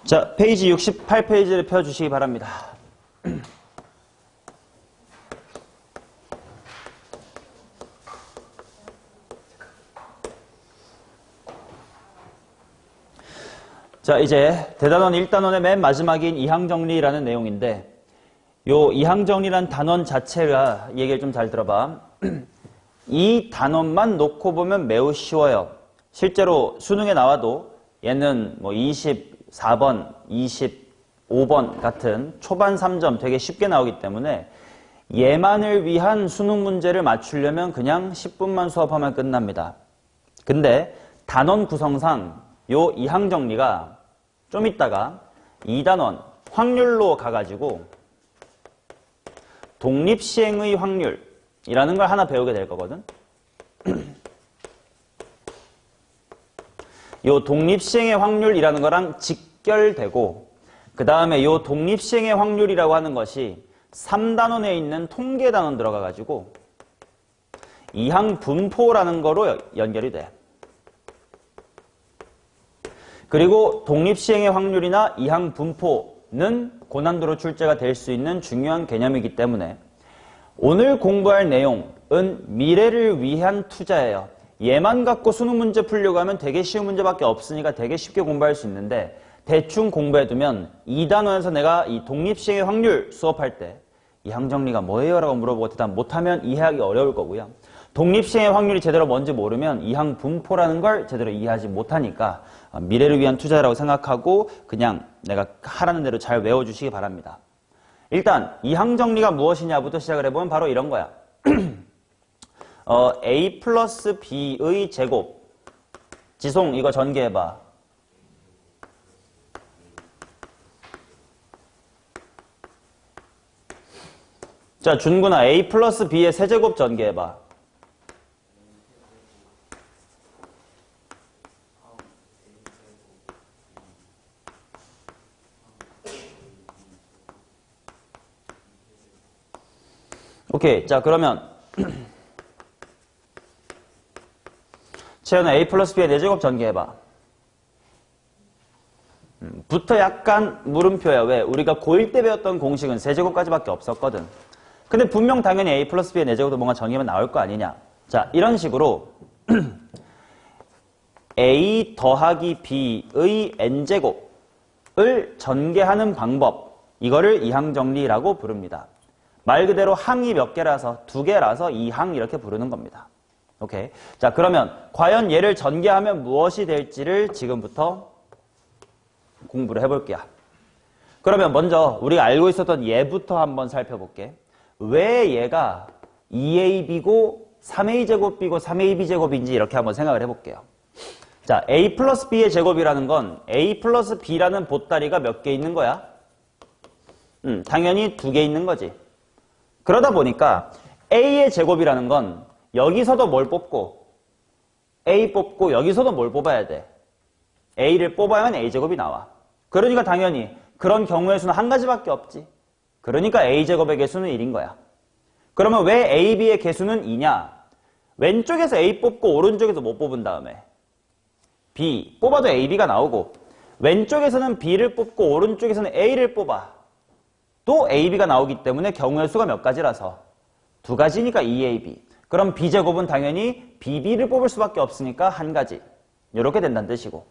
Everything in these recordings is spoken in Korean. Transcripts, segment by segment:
자, 페이지 68페이지를 펴주시기 바랍니다. 자, 이제 대단원 1단원의 맨 마지막인 이항정리라는 내용인데, 요 이항정리란 단원 자체가 얘기를 좀 잘 들어봐. 이 단원만 놓고 보면 매우 쉬워요. 실제로 수능에 나와도 얘는 뭐 24번, 25번 같은 초반 3점 되게 쉽게 나오기 때문에 얘만을 위한 수능 문제를 맞추려면 그냥 10분만 수업하면 끝납니다. 근데 단원 구성상 요 이항정리가 좀 있다가 2단원 확률로 가가지고 독립시행의 확률이라는 걸 하나 배우게 될 거거든. 요 독립시행의 확률이라는 거랑 직결되고, 그 다음에 요 독립시행의 확률이라고 하는 것이 3단원에 있는 통계단원 들어가가지고 이항분포라는 거로 연결이 돼. 그리고 독립시행의 확률이나 이항분포는 고난도로 출제가 될 수 있는 중요한 개념이기 때문에 오늘 공부할 내용은 미래를 위한 투자예요. 얘만 갖고 수능 문제 풀려고 하면 되게 쉬운 문제밖에 없으니까 되게 쉽게 공부할 수 있는데, 대충 공부해두면 2단원에서 내가 이 독립시행의 확률 수업할 때 이항정리가 뭐예요? 라고 물어보고 대답 못하면 이해하기 어려울 거고요. 독립시행의 확률이 제대로 뭔지 모르면 이항분포라는 걸 제대로 이해하지 못하니까 미래를 위한 투자라고 생각하고 그냥 내가 하라는 대로 잘 외워주시기 바랍니다. 일단 이항정리가 무엇이냐부터 시작을 해보면 바로 이런 거야. A 플러스 B의 제곱. 지송 이거 전개해봐. 자, 준구나 A 플러스 B의 세제곱 전개해봐. 오케이. 자, 그러면 채연아 A 플러스 B의 4제곱 전개해봐. 부터 약간 물음표야. 왜? 우리가 고1 때 배웠던 공식은 세제곱까지밖에 없었거든. 근데 분명 당연히 A 플러스 B의 4제곱도 뭔가 정의하면 나올 거 아니냐. 자, 이런 식으로 A 더하기 B의 N제곱을 전개하는 방법, 이거를 이항정리라고 부릅니다. 말 그대로 항이 몇 개라서 2개라서 이항 이렇게 부르는 겁니다. 오케이. 자, 그러면 과연 얘를 전개하면 무엇이 될지를 지금부터 공부를 해볼게요. 그러면 먼저 우리가 알고 있었던 얘부터 한번 살펴볼게. 왜 얘가 2AB고 3A제곱B고 3AB제곱인지 이렇게 한번 생각을 해볼게요. 자, A 플러스 B의 제곱이라는 건 A 플러스 B라는 보따리가 몇 개 있는 거야? 당연히 2개 있는 거지. 그러다 보니까 A의 제곱이라는 건 여기서도 뭘 뽑고 A 뽑고 여기서도 뭘 뽑아야 돼? A를 뽑아야만 A제곱이 나와. 그러니까 당연히 그런 경우의 수는 한 가지밖에 없지. 그러니까 A제곱의 개수는 1인 거야. 그러면 왜 AB의 개수는 2냐? 왼쪽에서 A 뽑고 오른쪽에서 못 뽑은 다음에 B 뽑아도 AB가 나오고, 왼쪽에서는 B를 뽑고 오른쪽에서는 A를 뽑아 또 AB가 나오기 때문에 경우의 수가 몇 가지라서 2가지니까 2AB. 그럼 B제곱은 당연히 BB를 뽑을 수밖에 없으니까 한 가지. 이렇게 된다는 뜻이고,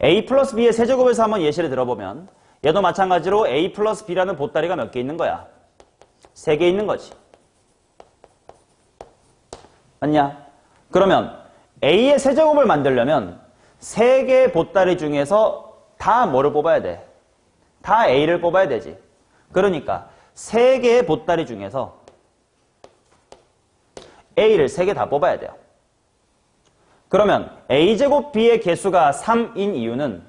A 플러스 B의 세제곱에서 한번 예시를 들어보면 얘도 마찬가지로 A 플러스 B라는 보따리가 몇 개 있는 거야? 3개 있는 거지. 맞냐? 그러면 A의 세제곱을 만들려면 3개의 보따리 중에서 다 뭐를 뽑아야 돼? 다 A를 뽑아야 되지. 그러니까 3개의 보따리 중에서 A를 3개 다 뽑아야 돼요. 그러면 A제곱 B의 개수가 3인 이유는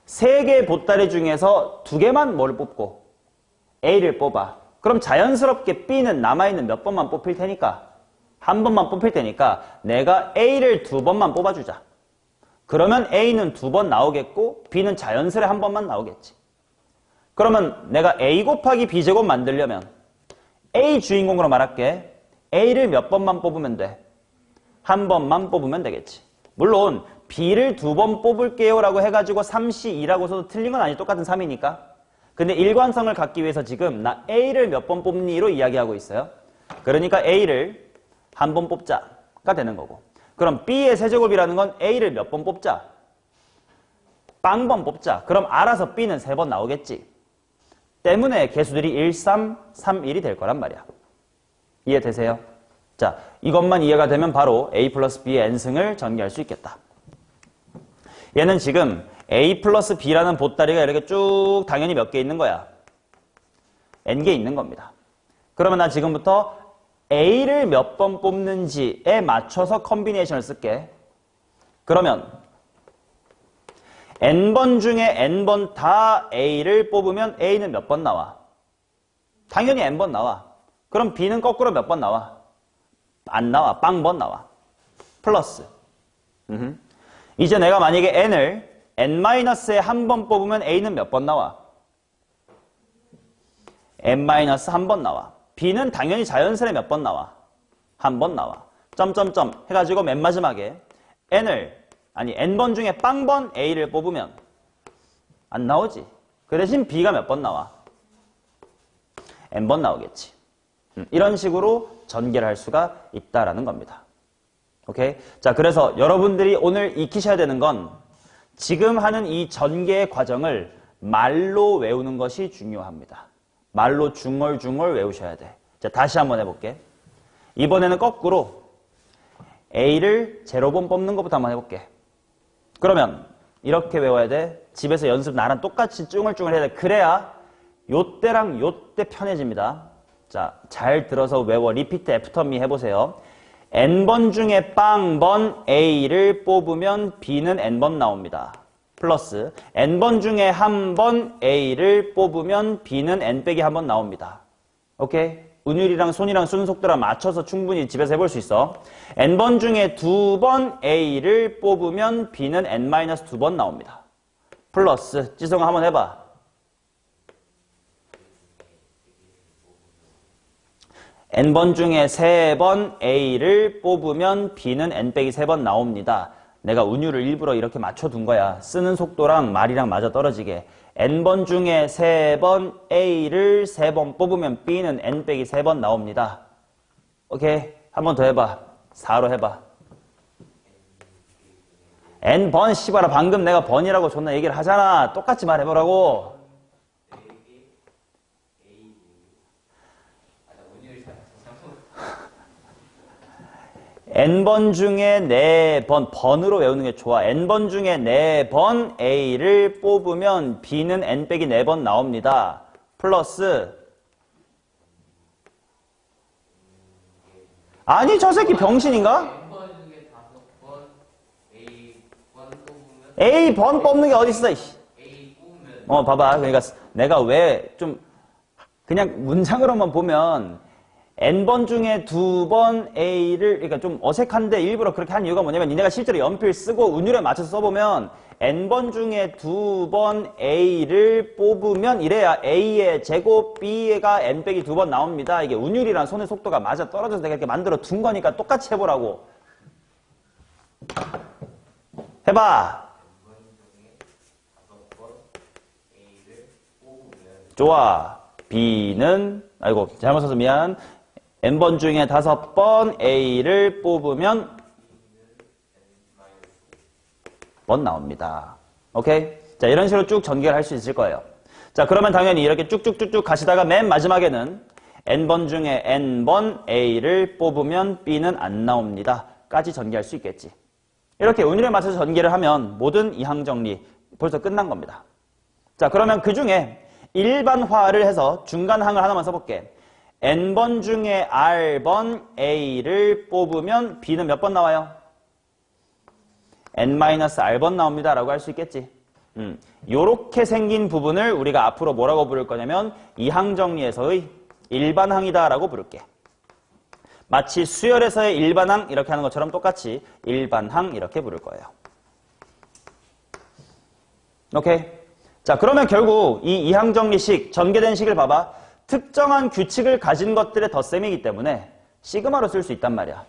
3개의 보따리 중에서 2개만 뭐를 뽑고 A를 뽑아. 그럼 자연스럽게 B는 남아있는 몇 번만 뽑힐 테니까, 한 번만 뽑힐 테니까 내가 A를 2번만 뽑아주자. 그러면 A는 2번 나오겠고 B는 자연스레 한 번만 나오겠지. 그러면 내가 A 곱하기 B제곱 만들려면 A 주인공으로 말할게. A를 몇 번만 뽑으면 돼? 한 번만 뽑으면 되겠지. 물론 B를 2번 뽑을게요 라고 해가지고 3C2라고 써도 틀린 건 아니지. 똑같은 3이니까. 근데 일관성을 갖기 위해서 지금 나 A를 몇 번 뽑니로 이야기하고 있어요. 그러니까 A를 한 번 뽑자가 되는 거고. 그럼 B의 세제곱이라는 건 A를 몇 번 뽑자? 빵번 뽑자. 그럼 알아서 B는 3번 나오겠지. 때문에 개수들이 1, 3, 3, 1이 될 거란 말이야. 이해되세요? 자, 이것만 이해가 되면 바로 A 플러스 B의 n승을 전개할 수 있겠다. 얘는 지금 A 플러스 B라는 보따리가 이렇게 쭉 당연히 몇 개 있는 거야? n개 있는 겁니다. 그러면 난 지금부터 A를 몇 번 뽑는지에 맞춰서 컨비네이션을 쓸게. 그러면 n번 중에 n번 다 A를 뽑으면 A는 몇 번 나와? 당연히 n번 나와. 그럼 B는 거꾸로 몇 번 나와? 안 나와. 빵번 나와. 플러스. 이제 내가 만약에 n을 n-에 한 번 뽑으면 A는 몇 번 나와? n-1번 나와. B는 당연히 자연스레 몇 번 나와? 한 번 나와. 점점점 해가지고 맨 마지막에 n번 중에 빵번 A를 뽑으면 안 나오지. 그 대신 B가 몇 번 나와? n번 나오겠지. 이런 식으로 전개를 할 수가 있다라는 겁니다. 오케이? 자, 그래서 여러분들이 오늘 익히셔야 되는 건 지금 하는 이 전개의 과정을 말로 외우는 것이 중요합니다. 말로 중얼중얼 외우셔야 돼. 자, 다시 한번 해볼게. 이번에는 거꾸로 A를 0번 뽑는 것부터 한번 해볼게. 그러면 이렇게 외워야 돼. 집에서 연습 나랑 똑같이 쭝얼쭝얼 해야 돼. 그래야 요때랑 요때 편해집니다. 자, 잘 들어서 외워. 리피트 애프터 미 해보세요. n번 중에 빵번 A를 뽑으면 B는 n번 나옵니다. 플러스 n번 중에 한 번 A를 뽑으면 B는 n 빼기 한 번 나옵니다. 오케이? 운율이랑 손이랑 순속도랑 맞춰서 충분히 집에서 해볼 수 있어. n번 중에 2번 A를 뽑으면 B는 n-2번 나옵니다. 플러스 지성아 한번 해봐. n번 중에 3번 A를 뽑으면 B는 n 빼기 3번 나옵니다. 내가 운율을 일부러 이렇게 맞춰둔 거야. 쓰는 속도랑 말이랑 맞아 떨어지게. n번 중에 3번 A를 3번 뽑으면 B는 n 빼기 3번 나옵니다. 오케이? 한 번 더 해봐. 4로 해봐. n번 씨발아 방금 내가 번이라고 존나 얘기를 하잖아. 똑같이 말해보라고. n번 중에 4번, 번으로 외우는 게 좋아. n번 중에 4번 A를 뽑으면 B는 n 빼기 4번 나옵니다. 플러스 아니 저 새끼 병신인가? A번 뽑는 게 어딨어 이씨. 봐봐. 그러니까 내가 왜 좀 그냥 문장으로만 보면 n번 중에 2번 A를, 그러니까 좀 어색한데 일부러 그렇게 한 이유가 뭐냐면 니네가 실제로 연필 쓰고 운율에 맞춰서 써보면 n번 중에 2번 A를 뽑으면 이래야 A의 제곱 B가 n 빼기 2번 나옵니다. 이게 운율이랑 손의 속도가 맞아 떨어져서 내가 이렇게 만들어 둔 거니까 똑같이 해보라고. 해봐. 좋아. B는, 아이고 잘못 써서 미안. n번 중에 5번 A를 뽑으면 번 나옵니다. 오케이? 자, 이런 식으로 쭉 전개를 할 수 있을 거예요. 자, 그러면 당연히 이렇게 쭉쭉쭉쭉 가시다가 맨 마지막에는 n번 중에 n번 A를 뽑으면 B는 안 나옵니다. 까지 전개할 수 있겠지. 이렇게 운율에 맞춰서 전개를 하면 모든 이항 정리 벌써 끝난 겁니다. 자, 그러면 그 중에 일반화를 해서 중간항을 하나만 써볼게. n번 중에 r번 A를 뽑으면 B는 몇 번 나와요? n-r번 나옵니다. 라고 할 수 있겠지. 요렇게 생긴 부분을 우리가 앞으로 뭐라고 부를 거냐면 이항정리에서의 일반항이다 라고 부를게. 마치 수열에서의 일반항 이렇게 하는 것처럼 똑같이 일반항 이렇게 부를 거예요. 오케이? 자, 그러면 결국 이 이항정리식, 전개된 식을 봐봐. 특정한 규칙을 가진 것들의 덧셈이기 때문에 시그마로 쓸 수 있단 말이야.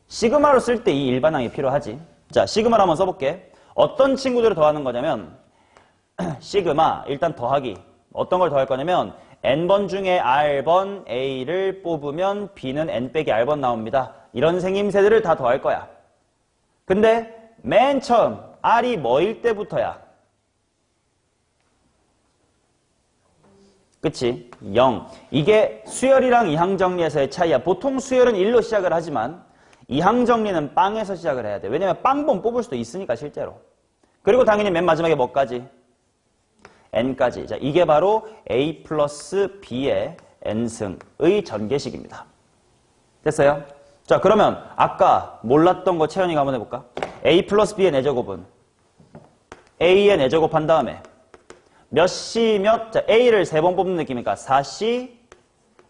시그마로 쓸 때 이 일반항이 필요하지. 자, 시그마를 한번 써볼게. 어떤 친구들을 더하는 거냐면 시그마 일단 더하기. 어떤 걸 더할 거냐면 n번 중에 r번 a를 뽑으면 b는 n 빼기 r번 나옵니다. 이런 생김새들을 다 더할 거야. 근데 맨 처음 r이 뭐일 때부터야? 그치? 0. 이게 수열이랑 이항정리에서의 차이야. 보통 수열은 1로 시작을 하지만 이항정리는 빵에서 시작을 해야 돼. 왜냐면 빵번 뽑을 수도 있으니까 실제로. 그리고 당연히 맨 마지막에 뭐까지? n까지. 자, 이게 바로 a 플러스 b의 n승의 전개식입니다. 됐어요? 자, 그러면 아까 몰랐던 거 채연이가 한번 해볼까? a 플러스 b의 4제곱은 a의 4제곱 한 다음에 몇 시 몇? 자, a를 3번 뽑는 느낌이니까 4시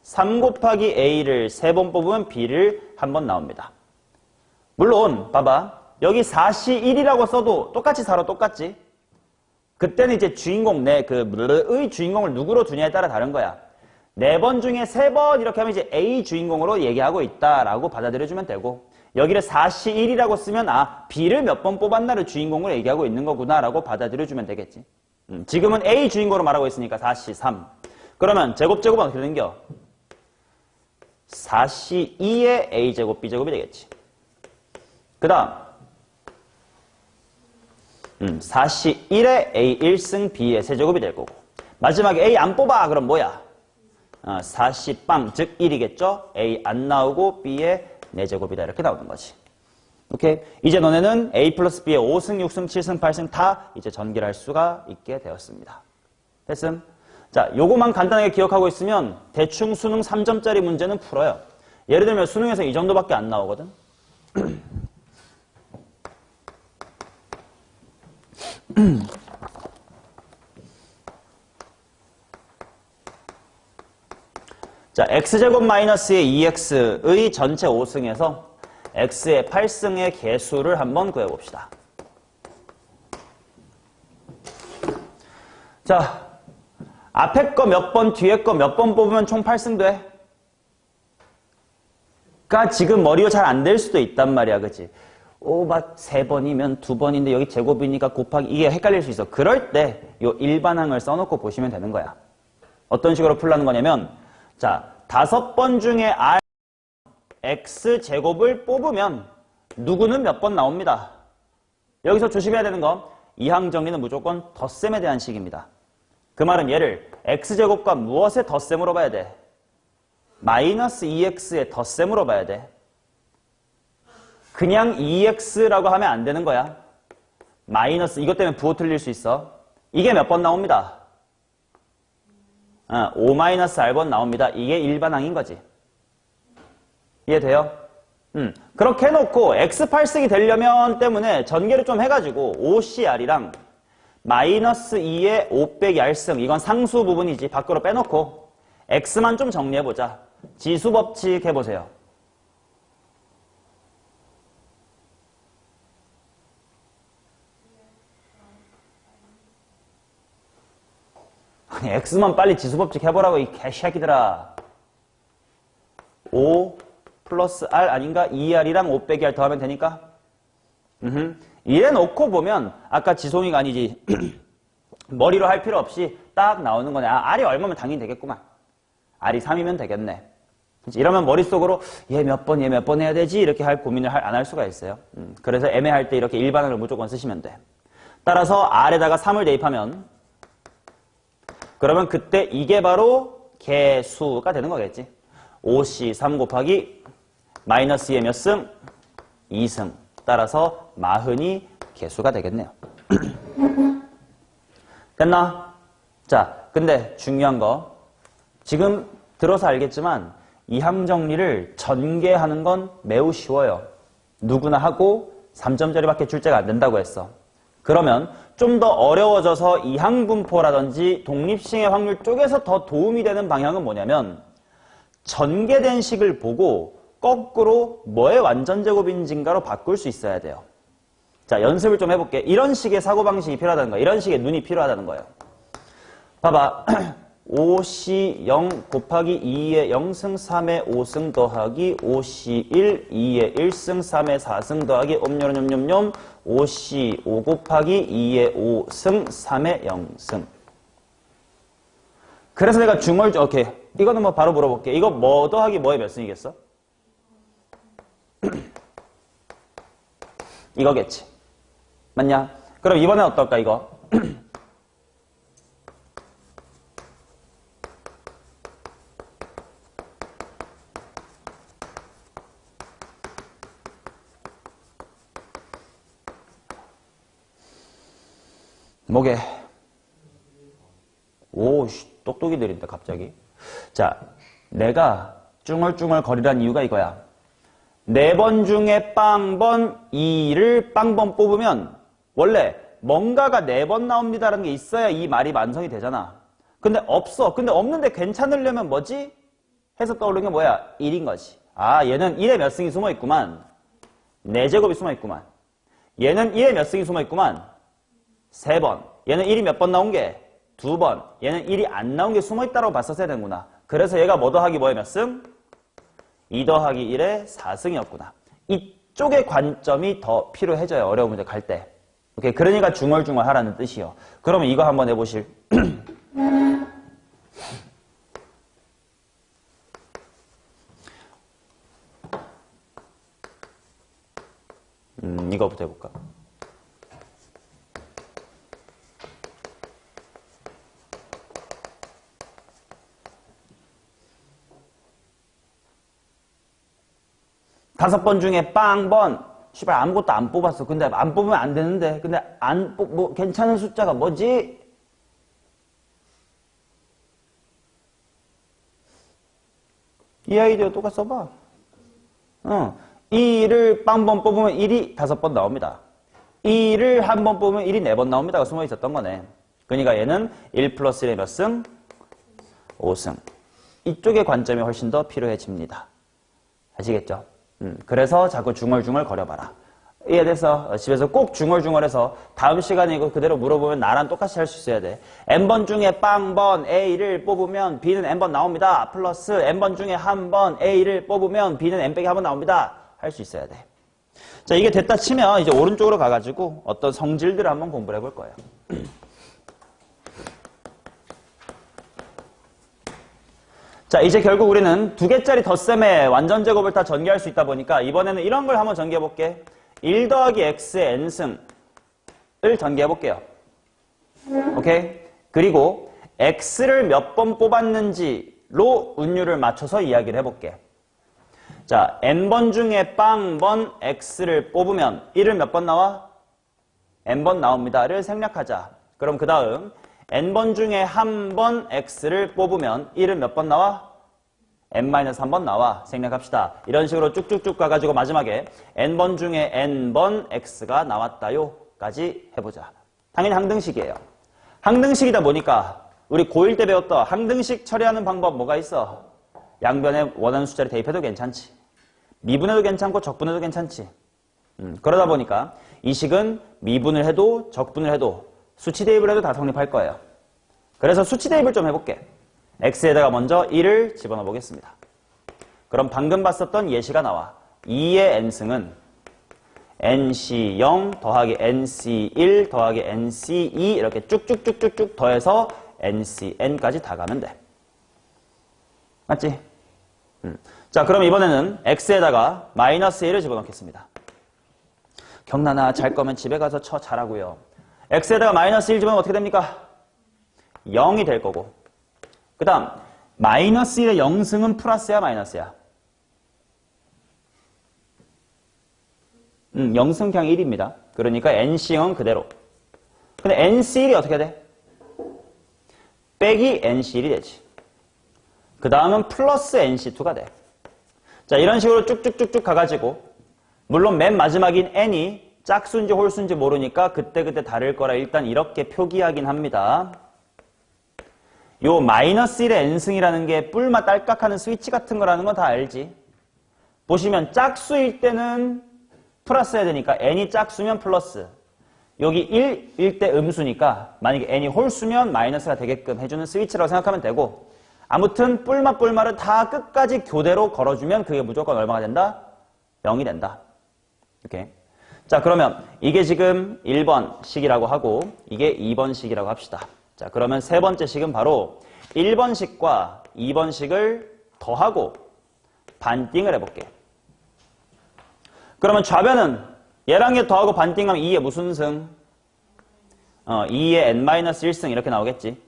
3 곱하기 a를 3번 뽑으면 b를 한 번 나옵니다. 물론 봐봐. 여기 4시 1이라고 써도 똑같이 살아 똑같지? 그때는 이제 주인공 의 주인공을 누구로 두냐에 따라 다른 거야. 4번 중에 3번 이렇게 하면 이제 A 주인공으로 얘기하고 있다라고 받아들여주면 되고 여기를 4시 1이라고 쓰면 아 B를 몇 번 뽑았나를 주인공으로 얘기하고 있는 거구나라고 받아들여주면 되겠지. 지금은 A 주인공으로 말하고 있으니까 4시 3. 그러면 제곱은 어떻게 되는겨? 4시 2의 A제곱 B제곱이 되겠지. 그 다음 4시 1의 A 1승 B의 세제곱이 될 거고 마지막에 A 안 뽑아 그럼 뭐야? 4시 빵 즉 1이겠죠? A 안 나오고 B의 4제곱이다 이렇게 나오는 거지. 오케이? 이제 너네는 A 플러스 B의 5승, 6승, 7승, 8승 다 이제 전개를 할 수가 있게 되었습니다. 됐음? 자, 요거만 간단하게 기억하고 있으면 대충 수능 3점짜리 문제는 풀어요. 예를 들면 수능에서 이 정도밖에 안 나오거든? 자, x제곱 마이너스의 2x의 전체 5승에서 x의 8승의 개수를 한번 구해봅시다. 자, 앞에 거 몇 번, 뒤에 거 몇 번 뽑으면 총 8승 돼? 가 지금 머리로 잘 안 될 수도 있단 말이야, 그치? 막 3번이면 2번인데 여기 제곱이니까 곱하기 이게 헷갈릴 수 있어. 그럴 때 요 일반항을 써놓고 보시면 되는 거야. 어떤 식으로 풀라는 거냐면 자, 5번 중에 r x제곱을 뽑으면 누구는 몇 번 나옵니다. 여기서 조심해야 되는 거 이항 정리는 무조건 덧셈에 대한 식입니다. 그 말은 얘를 x제곱과 무엇의 덧셈으로 봐야 돼? 마이너스 2x의 덧셈으로 봐야 돼. 그냥 2x라고 하면 안 되는 거야. 마이너스 이것 때문에 부호 틀릴 수 있어. 이게 몇 번 나옵니다. 5-r번 나옵니다. 이게 일반항인 거지. 이해돼요? 그렇게 해놓고 x8승이 되려면 때문에 전개를 좀 해가지고 5cr이랑 마이너스 2의 5 빼기 r승 이건 상수 부분이지. 밖으로 빼놓고 x만 좀 정리해보자. 지수법칙 해보세요. 아니 x만 빨리 지수법칙 해보라고 이 개새끼들아. 5 플러스 r 아닌가? 2r이랑 5 빼기 r 더하면 되니까? 이래 놓고 보면 아까 지송이가 아니지 머리로 할 필요 없이 딱 나오는 거네. r이 얼마면 당연히 되겠구만. r이 3이면 되겠네. 이러면 머릿속으로 얘 몇 번 해야 되지? 이렇게 할 고민을 안 할 수가 있어요. 그래서 애매할 때 이렇게 일반항을 무조건 쓰시면 돼. 따라서 r에다가 3을 대입하면 그러면 그때 이게 바로 개수가 되는 거겠지. 5c 3 곱하기 마이너스 2의 몇 승? 2승. 따라서 40이 개수가 되겠네요. 됐나? 자, 근데 중요한 거 지금 들어서 알겠지만 이항 정리를 전개하는 건 매우 쉬워요. 누구나 하고 3점짜리밖에 출제가 안 된다고 했어. 그러면 좀 더 어려워져서 이항분포라든지 독립시행의 확률 쪽에서 더 도움이 되는 방향은 뭐냐면 전개된 식을 보고 거꾸로 뭐의 완전제곱인지인가로 바꿀 수 있어야 돼요. 자, 연습을 좀 해볼게. 이런 식의 사고방식이 필요하다는 거예요. 이런 식의 눈이 필요하다는 거예요. 봐봐. 5c 0 곱하기 2의 0승 3의 5승 더하기 5c 1 2의 1승 3의 4승 더하기 옴뇸뇸뇸 5C 5 곱하기 2의 5승 3의 0승. 그래서 내가 오케이. 이거는 뭐 바로 물어볼게. 이거 뭐 더하기 뭐의 몇 승이겠어? 이거겠지. 맞냐? 그럼 이번엔 어떨까, 이거? 뭐게? 오, 똑똑이 들인다, 갑자기. 자, 내가 쭝얼쭝얼 거리란 이유가 이거야. 4번 중에 빵번 2를 빵번 뽑으면 원래 뭔가가 4번 나옵니다라는 게 있어야 이 말이 완성이 되잖아. 근데 없어. 근데 없는데 괜찮으려면 뭐지? 해서 떠오르는 게 뭐야? 1인 거지. 아, 얘는 1에 몇 승이 숨어 있구만. 4제곱이 숨어 있구만. 얘는 1에 몇 승이 숨어 있구만. 3번. 얘는 1이 몇 번 나온 게? 2번. 얘는 1이 안 나온 게 숨어 있다고 봤었어야 되는구나. 그래서 얘가 뭐 더하기 뭐에 몇 승? 2 더하기 1의 4승이었구나. 이쪽의 관점이 더 필요해져요. 어려운 문제 갈 때. 오케이. 그러니까 중얼중얼 하라는 뜻이요. 그러면 이거 한번 해보실. 이거부터 해볼까? 다섯 번 중에 빵번, 씨발 아무것도 안 뽑았어. 근데 안 뽑으면 안 되는데. 근데 뭐 괜찮은 숫자가 뭐지? 이 아이디어 똑같이 써봐. 2를 빵번 뽑으면 1이 5번 나옵니다. 2를 한 번 뽑으면 1이 4번 나옵니다가 숨어 있었던 거네. 그러니까 얘는 1 플러스 1의 몇 승? 5승. 이쪽의 관점이 훨씬 더 필요해집니다. 아시겠죠? 그래서 자꾸 중얼중얼 거려봐라. 이해돼서 집에서 꼭 중얼중얼해서 다음 시간에 이거 그대로 물어보면 나랑 똑같이 할 수 있어야 돼. n번 중에 빵번 A를 뽑으면 B는 n번 나옵니다. 플러스 n번 중에 한 번 A를 뽑으면 B는 n 빼기 한 번 나옵니다. 할 수 있어야 돼. 자, 이게 됐다 치면 이제 오른쪽으로 가가지고 어떤 성질들을 한번 공부를 해볼 거예요. 자, 이제 결국 우리는 2개짜리 덧셈의 완전 제곱을 다 전개할 수 있다 보니까 이번에는 이런 걸 한번 전개해 볼게. 1 더하기 x의 n승을 전개해 볼게요. 오케이? 그리고 x를 몇 번 뽑았는지로 운율을 맞춰서 이야기를 해볼게. 자, n번 중에 빵번 x를 뽑으면 1을 몇 번 나와? n번 나옵니다를 생략하자. 그럼 그 다음 n번 중에 한 번 x를 뽑으면 1은 몇 번 나와? n-1번 나와. 생략합시다. 이런 식으로 쭉쭉쭉 가가지고 마지막에 n번 중에 n번 x가 나왔다요 까지 해보자. 당연히 항등식이에요. 항등식이다 보니까 우리 고1 때 배웠던 항등식 처리하는 방법 뭐가 있어? 양변에 원하는 숫자를 대입해도 괜찮지. 미분해도 괜찮고 적분해도 괜찮지. 그러다 보니까 이 식은 미분을 해도 적분을 해도 수치 대입을 해도 다 성립할 거예요. 그래서 수치 대입을 좀 해볼게. x에다가 먼저 1을 집어넣어 보겠습니다. 그럼 방금 봤었던 예시가 나와. 2의 n승은 nc0 더하기 nc1 더하기 nc2 이렇게 쭉쭉쭉쭉쭉 더해서 ncn까지 다 가면 돼. 맞지? 자, 그럼 이번에는 x에다가 마이너스 1을 집어넣겠습니다. 경란아, 잘 거면 집에 가서 자라고요. x에다가 마이너스 1 집어넣으면 어떻게 됩니까? 0이 될 거고. 그 다음 마이너스 1의 0승은 플러스야 마이너스야? 0승 그냥 1입니다. 그러니까 nc0은 그대로. 근데 nc1이 어떻게 돼? 빼기 nc1이 되지. 그 다음은 플러스 nc2가 돼. 자, 이런 식으로 쭉쭉쭉쭉 가가지고 물론 맨 마지막인 n이 짝수인지 홀수인지 모르니까 그때그때 다를 거라 일단 이렇게 표기하긴 합니다. 요 마이너스 1의 n승이라는 게 뿔마 딸깍하는 스위치 같은 거라는 건 다 알지. 보시면 짝수일 때는 플러스 해야 되니까 n이 짝수면 플러스. 여기 1일 때 음수니까 만약에 n이 홀수면 마이너스가 되게끔 해주는 스위치라고 생각하면 되고, 아무튼 뿔마를 다 끝까지 교대로 걸어주면 그게 무조건 얼마가 된다? 0이 된다. 이렇게. 자, 그러면 이게 지금 1번식이라고 하고 이게 2번식이라고 합시다. 자, 그러면 세 번째 식은 바로 1번식과 2번식을 더하고 반띵을 해볼게. 그러면 좌변은 얘랑 얘 더하고 반띵하면 2의 무슨 승? 2의 n-1승 이렇게 나오겠지.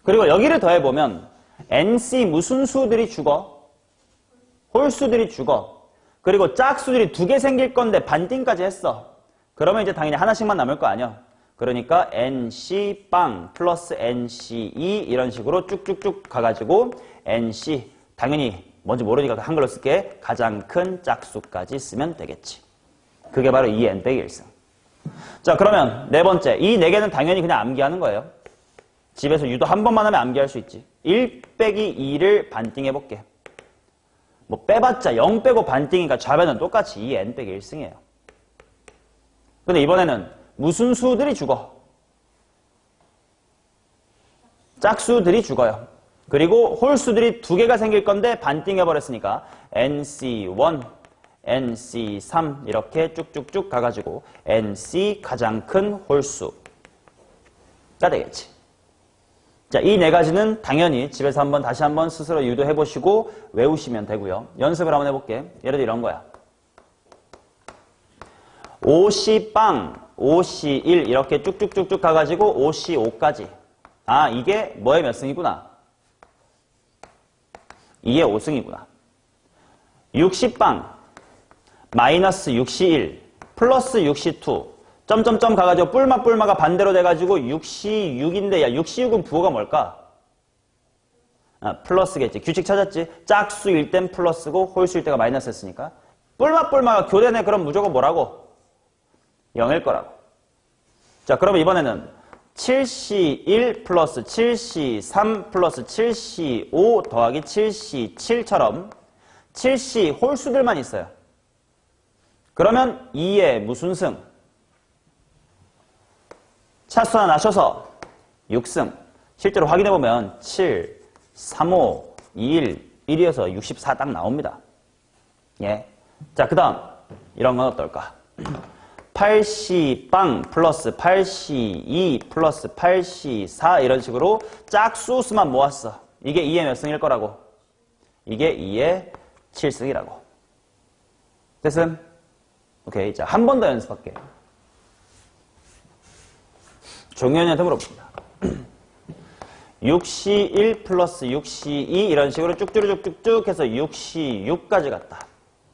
그리고 여기를 더해보면 nc 무슨 수들이 죽어? 홀수들이 죽어. 그리고 짝수들이 2개 생길 건데 반띵까지 했어. 그러면 이제 당연히 하나씩만 남을 거 아니야. 그러니까 nc 빵 플러스 nc2 이런 식으로 쭉쭉쭉 가가지고 nc 당연히 뭔지 모르니까 한글로 쓸게. 가장 큰 짝수까지 쓰면 되겠지. 그게 바로 2n 빼기 1승. 자, 그러면 네 번째. 이 네 개는 당연히 그냥 암기하는 거예요. 집에서 유도 한 번만 하면 암기할 수 있지. 1 빼기 2를 반띵해볼게. 뭐 빼봤자 0 빼고 반띵이니까 좌변은 똑같이 2n 빼기 1승이에요. 근데 이번에는 무슨 수들이 죽어? 짝수들이 죽어요. 그리고 홀수들이 2개가 생길 건데 반띵해버렸으니까 nc1, nc3 이렇게 쭉쭉쭉 가가지고 nc 가장 큰 홀수가 되겠지. 자, 이 네 가지는 당연히 집에서 다시 한번 스스로 유도해보시고 외우시면 되고요. 연습을 한번 해볼게. 예를 들어 이런 거야. 5C 빵, 5C 1 이렇게 쭉쭉쭉쭉 가가지고 5C 5까지. 아, 이게 뭐의 몇 승이구나? 2의 5승이구나. 60 빵, 마이너스 6C 1, 플러스 6C 2. 점점점 가가지고 뿔마가 반대로 돼가지고 6C 6인데 야 6C 6은 부호가 뭘까? 아, 플러스겠지. 규칙 찾았지? 짝수일 땐 플러스고 홀수일 때가 마이너스였으니까. 뿔마가 교대네. 그럼 무조건 뭐라고? 0일 거라고. 자, 그러면 이번에는 7C1 플러스 7C3 플러스 7C5 더하기 7C7처럼 7C 홀수들만 있어요. 그러면 2의 무슨 승? 차수 하나 나셔서 6승. 실제로 확인해보면 7, 3, 5, 2, 1, 1이어서 64 딱 나옵니다. 예. 자, 그 다음 이런 건 어떨까? 8C 빵 플러스 8C2 플러스 8C4 이런 식으로 짝수 수만 모았어. 이게 2의 몇 승일 거라고? 이게 2의 7승이라고. 됐음? 오케이. 자, 한 번 더 연습할게. 종현이한테 물어봅니다. 6C1 플러스 6C2 이런 식으로 쭉쭉쭉쭉 해서 6C6까지 갔다.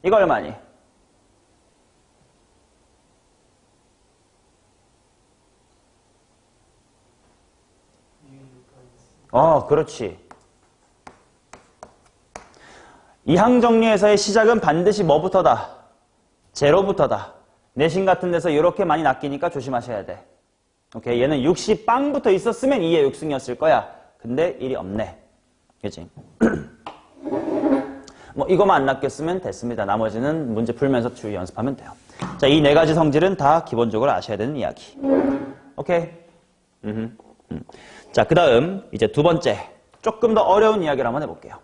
이거 얼마니? 그렇지. 이항정리에서의 시작은 반드시 뭐부터다? 제로부터다. 내신 같은 데서 이렇게 많이 낚이니까 조심하셔야 돼. 오케이, 얘는 6시 빵부터 있었으면 2의 6승이었을 거야. 근데 1이 없네. 그치? 뭐 이거만 안 낚였으면 됐습니다. 나머지는 문제 풀면서 쭉 연습하면 돼요. 자, 이 네 가지 성질은 다 기본적으로 아셔야 되는 이야기. 오케이? 자, 그 다음 이제 두 번째. 조금 더 어려운 이야기를 한번 해볼게요.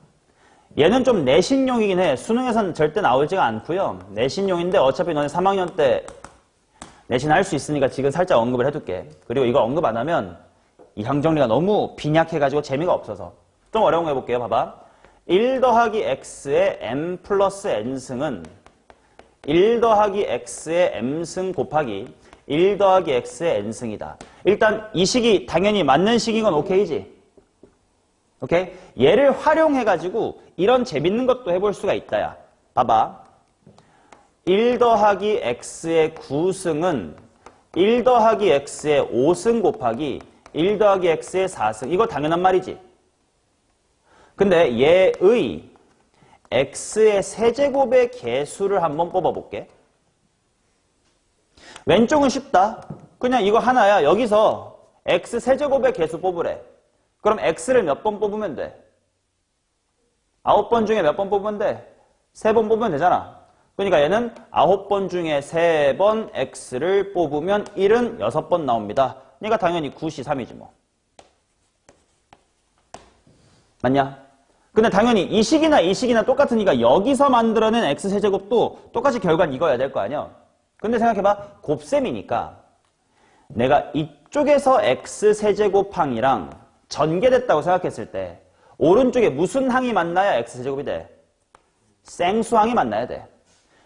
얘는 좀 내신용이긴 해. 수능에서는 절대 나오지가 않고요. 내신용인데 어차피 너네 3학년 때 내신 할 수 있으니까 지금 살짝 언급을 해둘게. 그리고 이거 언급 안 하면 이항정리가 너무 빈약해가지고 재미가 없어서. 좀 어려운 거 해볼게요. 봐봐. 1 더하기 x의 m 플러스 n승은 1 더하기 x의 m승 곱하기 1 더하기 x의 n승이다. 일단 이 식이 당연히 맞는 식인 건 오케이지? 오케이? 얘를 활용해가지고 이런 재밌는 것도 해볼 수가 있다. 야. 봐봐. 1 더하기 x의 9승은 1 더하기 x의 5승 곱하기 1 더하기 x의 4승. 이거 당연한 말이지. 근데 얘의 x의 세제곱의 개수를 한번 뽑아볼게. 왼쪽은 쉽다. 그냥 이거 하나야. 여기서 x 세제곱의 개수 뽑으래. 그럼 x를 몇 번 뽑으면 돼? 9번 중에 몇 번 뽑으면 돼? 3번 뽑으면 되잖아. 그러니까 얘는 9번 중에 3번 x를 뽑으면 1은 6번 나옵니다. 그러니까 당연히 9C3이지 뭐. 맞냐? 근데 당연히 이 식이나 이 식이나 똑같으니까 여기서 만들어낸 x세제곱도 똑같이 결과는 이거야 될 거 아니야? 근데 생각해봐. 곱셈이니까 내가 이쪽에서 x세제곱항이랑 전개됐다고 생각했을 때 오른쪽에 무슨 항이 만나야 x세제곱이 돼? 생수항이 만나야 돼.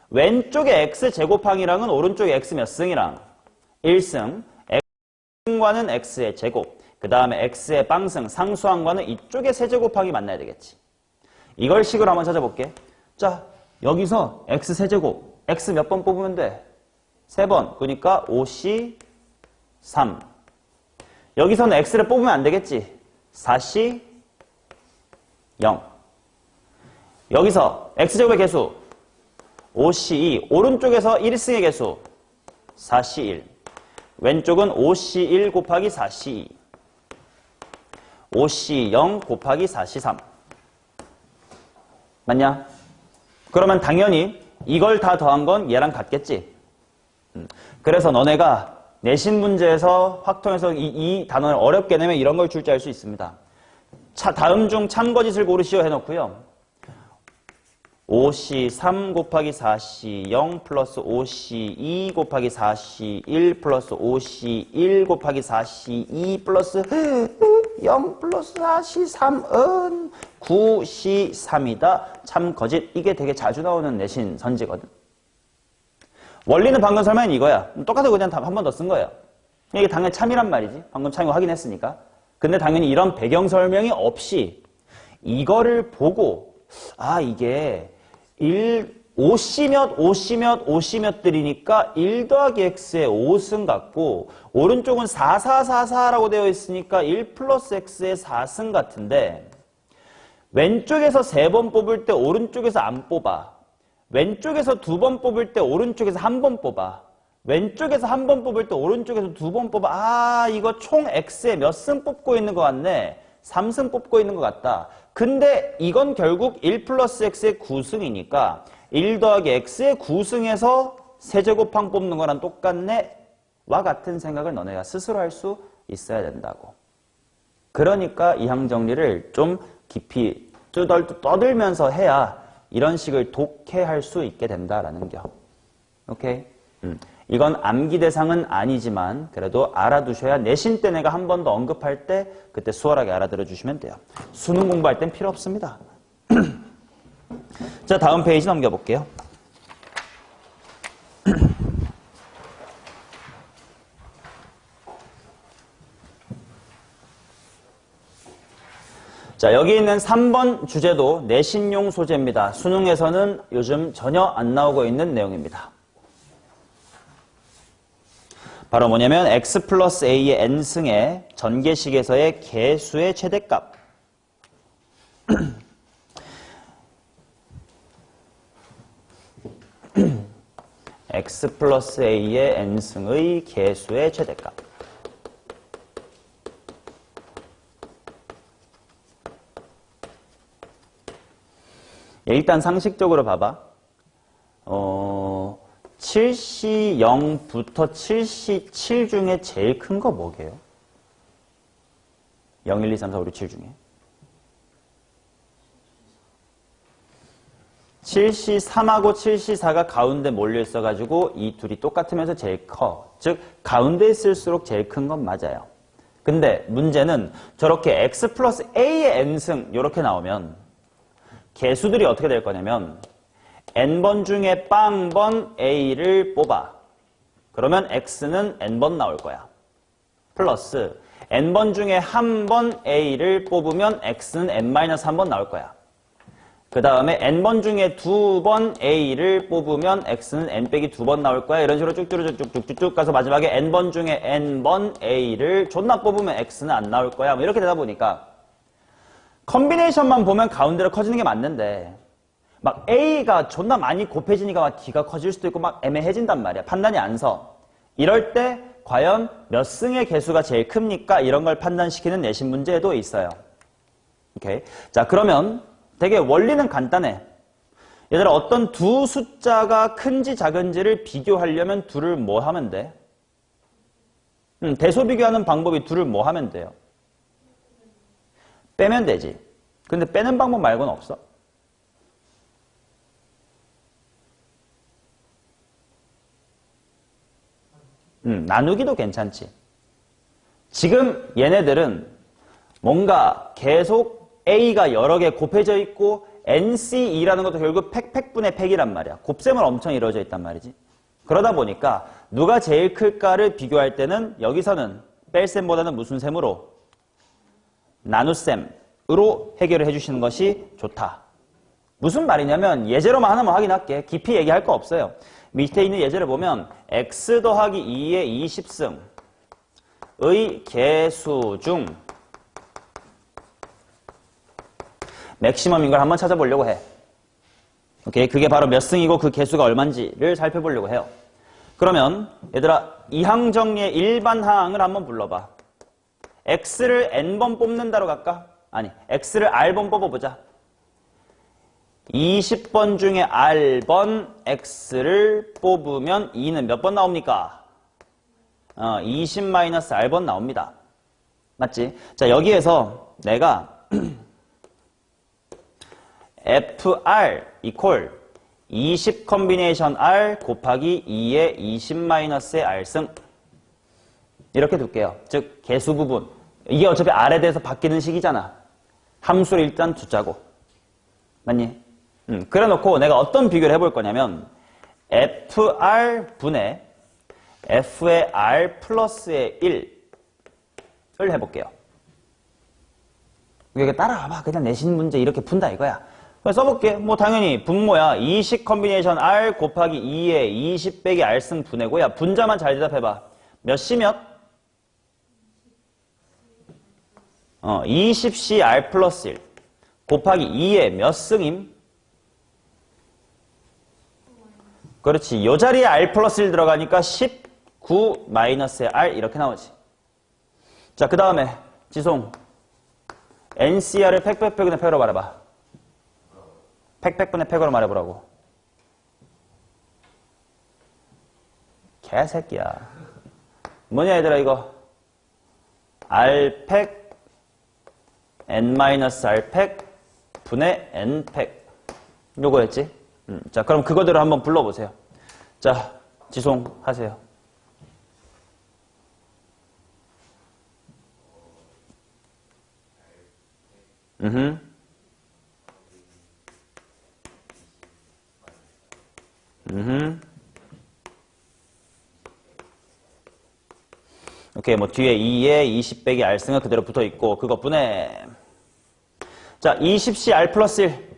왼쪽에 x제곱항이랑은 오른쪽에 x 몇 승이랑 1승, x승과는 x의 제곱, 그 다음에 x의 빵승, 상수항과는 이쪽에 세제곱항이 만나야 되겠지. 이걸 식으로 한번 찾아볼게. 자, 여기서 x세제곱, x 몇 번 뽑으면 돼? 3번. 그러니까 5c 3. 여기서는 x를 뽑으면 안 되겠지. 4c 0. 여기서 x제곱의 개수 5c 2. 오른쪽에서 1승의 개수 4c 1. 왼쪽은 5c 1 곱하기 4c 2. 5c 0 곱하기 4c 3. 맞냐? 그러면 당연히 이걸 다 더한 건 얘랑 같겠지. 그래서 너네가 내신 문제에서 확통해서 이 단어를 어렵게 내면 이런 걸 출제할 수 있습니다. 다음 중 참거짓을 고르시오 해놓고요. 5c 3 곱하기 4c 0 플러스 5c 2 곱하기 4c 1 플러스 5c 1 곱하기 4c 2 플러스 0 플러스 4c 3은 9c 3이다. 참거짓. 이게 되게 자주 나오는 내신 선지거든. 원리는 방금 설명한 이거야. 똑같아도 그냥 한 번 더 쓴 거예요. 이게 당연히 참이란 말이지. 방금 참이고 확인했으니까. 근데 당연히 이런 배경 설명이 없이 이거를 보고 이게 5c 몇 들이니까 1 더하기 x의 5승 같고 오른쪽은 4444라고 되어 있으니까 1 플러스 x의 4승 같은데 왼쪽에서 3번 뽑을 때 오른쪽에서 안 뽑아. 왼쪽에서 2번 뽑을 때 오른쪽에서 1번 뽑아. 왼쪽에서 1번 뽑을 때 오른쪽에서 2번 뽑아. 이거 총 x에 몇 승 뽑고 있는 것 같네. 3승 뽑고 있는 것 같다. 근데 이건 결국 1 플러스 x의 9승이니까 1 더하기 x의 9승에서 세제곱항 뽑는 거랑 똑같네. 와 같은 생각을 너네가 스스로 할 수 있어야 된다고. 그러니까 이 항정리를 좀 깊이 떠들면서 해야 이런 식을 독해할 수 있게 된다라는 겨. 오케이? 이건 암기 대상은 아니지만 그래도 알아두셔야 내신 때 내가 한 번 더 언급할 때 그때 수월하게 알아들어 주시면 돼요. 수능 공부할 땐 필요 없습니다. 자, 다음 페이지 넘겨볼게요. 자, 여기 있는 3번 주제도 내신용 소재입니다. 수능에서는 요즘 전혀 안 나오고 있는 내용입니다. 바로 뭐냐면 x 플러스 a의 n승의 전개식에서의 개수의 최대값. x 플러스 a의 n승의 개수의 최대값. 일단 상식적으로 봐봐. 7C0부터 7C7 중에 제일 큰 거 뭐게요? 0, 1, 2, 3, 4, 5, 6, 7 중에. 7C3하고 7C4가 가운데 몰려 있어가지고 이 둘이 똑같으면서 제일 커. 즉 가운데 있을수록 제일 큰 건 맞아요. 근데 문제는 저렇게 x 플러스 a의 n승 이렇게 나오면 개수들이 어떻게 될 거냐면 n번 중에 빵번 a를 뽑아. 그러면 x는 n번 나올 거야. 플러스 n번 중에 한 번 a를 뽑으면 x는 n-1번 나올 거야. 그 다음에 n번 중에 2번 a를 뽑으면 x는 n-2번 나올 거야. 이런 식으로 쭉쭉쭉쭉쭉 가서 마지막에 n번 중에 n번 a를 존나 뽑으면 x는 안 나올 거야. 뭐 이렇게 되다 보니까 컨비네이션만 보면 가운데로 커지는 게 맞는데 막 a가 존나 많이 곱해지니까 막 d가 커질 수도 있고 막 애매해진단 말이야. 판단이 안 서. 이럴 때 과연 몇 승의 개수가 제일 큽니까? 이런 걸 판단시키는 내신 문제도 있어요. 오케이. 자, 그러면 되게 원리는 간단해. 얘들아, 어떤 두 숫자가 큰지 작은지를 비교하려면 둘을 뭐 하면 돼? 대소 비교하는 방법이 둘을 뭐 하면 돼요? 빼면 되지. 근데 빼는 방법 말고는 없어. 나누기도 괜찮지. 지금 얘네들은 뭔가 계속 A가 여러 개 곱해져 있고 NC2라는 것도 결국 팩분의 팩이란 말이야. 곱셈을 엄청 이루어져 있단 말이지. 그러다 보니까 누가 제일 클까를 비교할 때는 여기서는 뺄셈보다는 무슨 셈으로? 나눗셈으로 해결을 해주시는 것이 좋다. 무슨 말이냐면 예제로만 하나만 확인할게. 깊이 얘기할 거 없어요. 밑에 있는 예제를 보면 x 더하기 2의 20승의 개수 중 맥시멈인 걸 한번 찾아보려고 해. 오케이, 그게 바로 몇 승이고 그 개수가 얼마인지를 살펴보려고 해요. 그러면 얘들아 이항 정리의 일반 항을 한번 불러봐. x를 n번 뽑는다로 갈까? 아니, x를 r번 뽑아보자. 20번 중에 r번 x를 뽑으면 2는 몇 번 나옵니까? 20-r번 나옵니다. 맞지? 자, 여기에서 내가 fr equal 20 컨비네이션 r 곱하기 2의 20-의 r승 이렇게 둘게요. 즉 개수 부분. 이게 어차피 r에 대해서 바뀌는 식이잖아. 함수를 일단 두자고. 맞니? 그래 놓고 내가 어떤 비교를 해볼 거냐면 fr분의 f의 r 플러스의 1을 해볼게요. 여기 따라와봐. 그냥 내신 문제 이렇게 푼다 이거야. 써볼게. 뭐 당연히 분모야. 20 컨비네이션 r 곱하기 2의 20 빼기 r승 분해고. 야 분자만 잘 대답해봐. 몇 시 몇? 20c r 플러스 1 곱하기 2의 몇 승임? 그렇지. 요 자리에 r 플러스 1 들어가니까 19 마이너스의 r 이렇게 나오지. 자, 그 다음에 지송 NCR을 팩분의 팩으로 말해봐. 팩분의 팩으로 말해보라고. 개새끼야. 뭐냐 얘들아 이거. R팩 N-R팩 분의 N팩 요거였지? 자, 그럼 그거대로 한번 불러보세요. 자, 지송 하세요. 오케이, 뭐 뒤에 2에 20 빼기 r승은 그대로 붙어 있고 그것분에 자, 20c r 플러스 1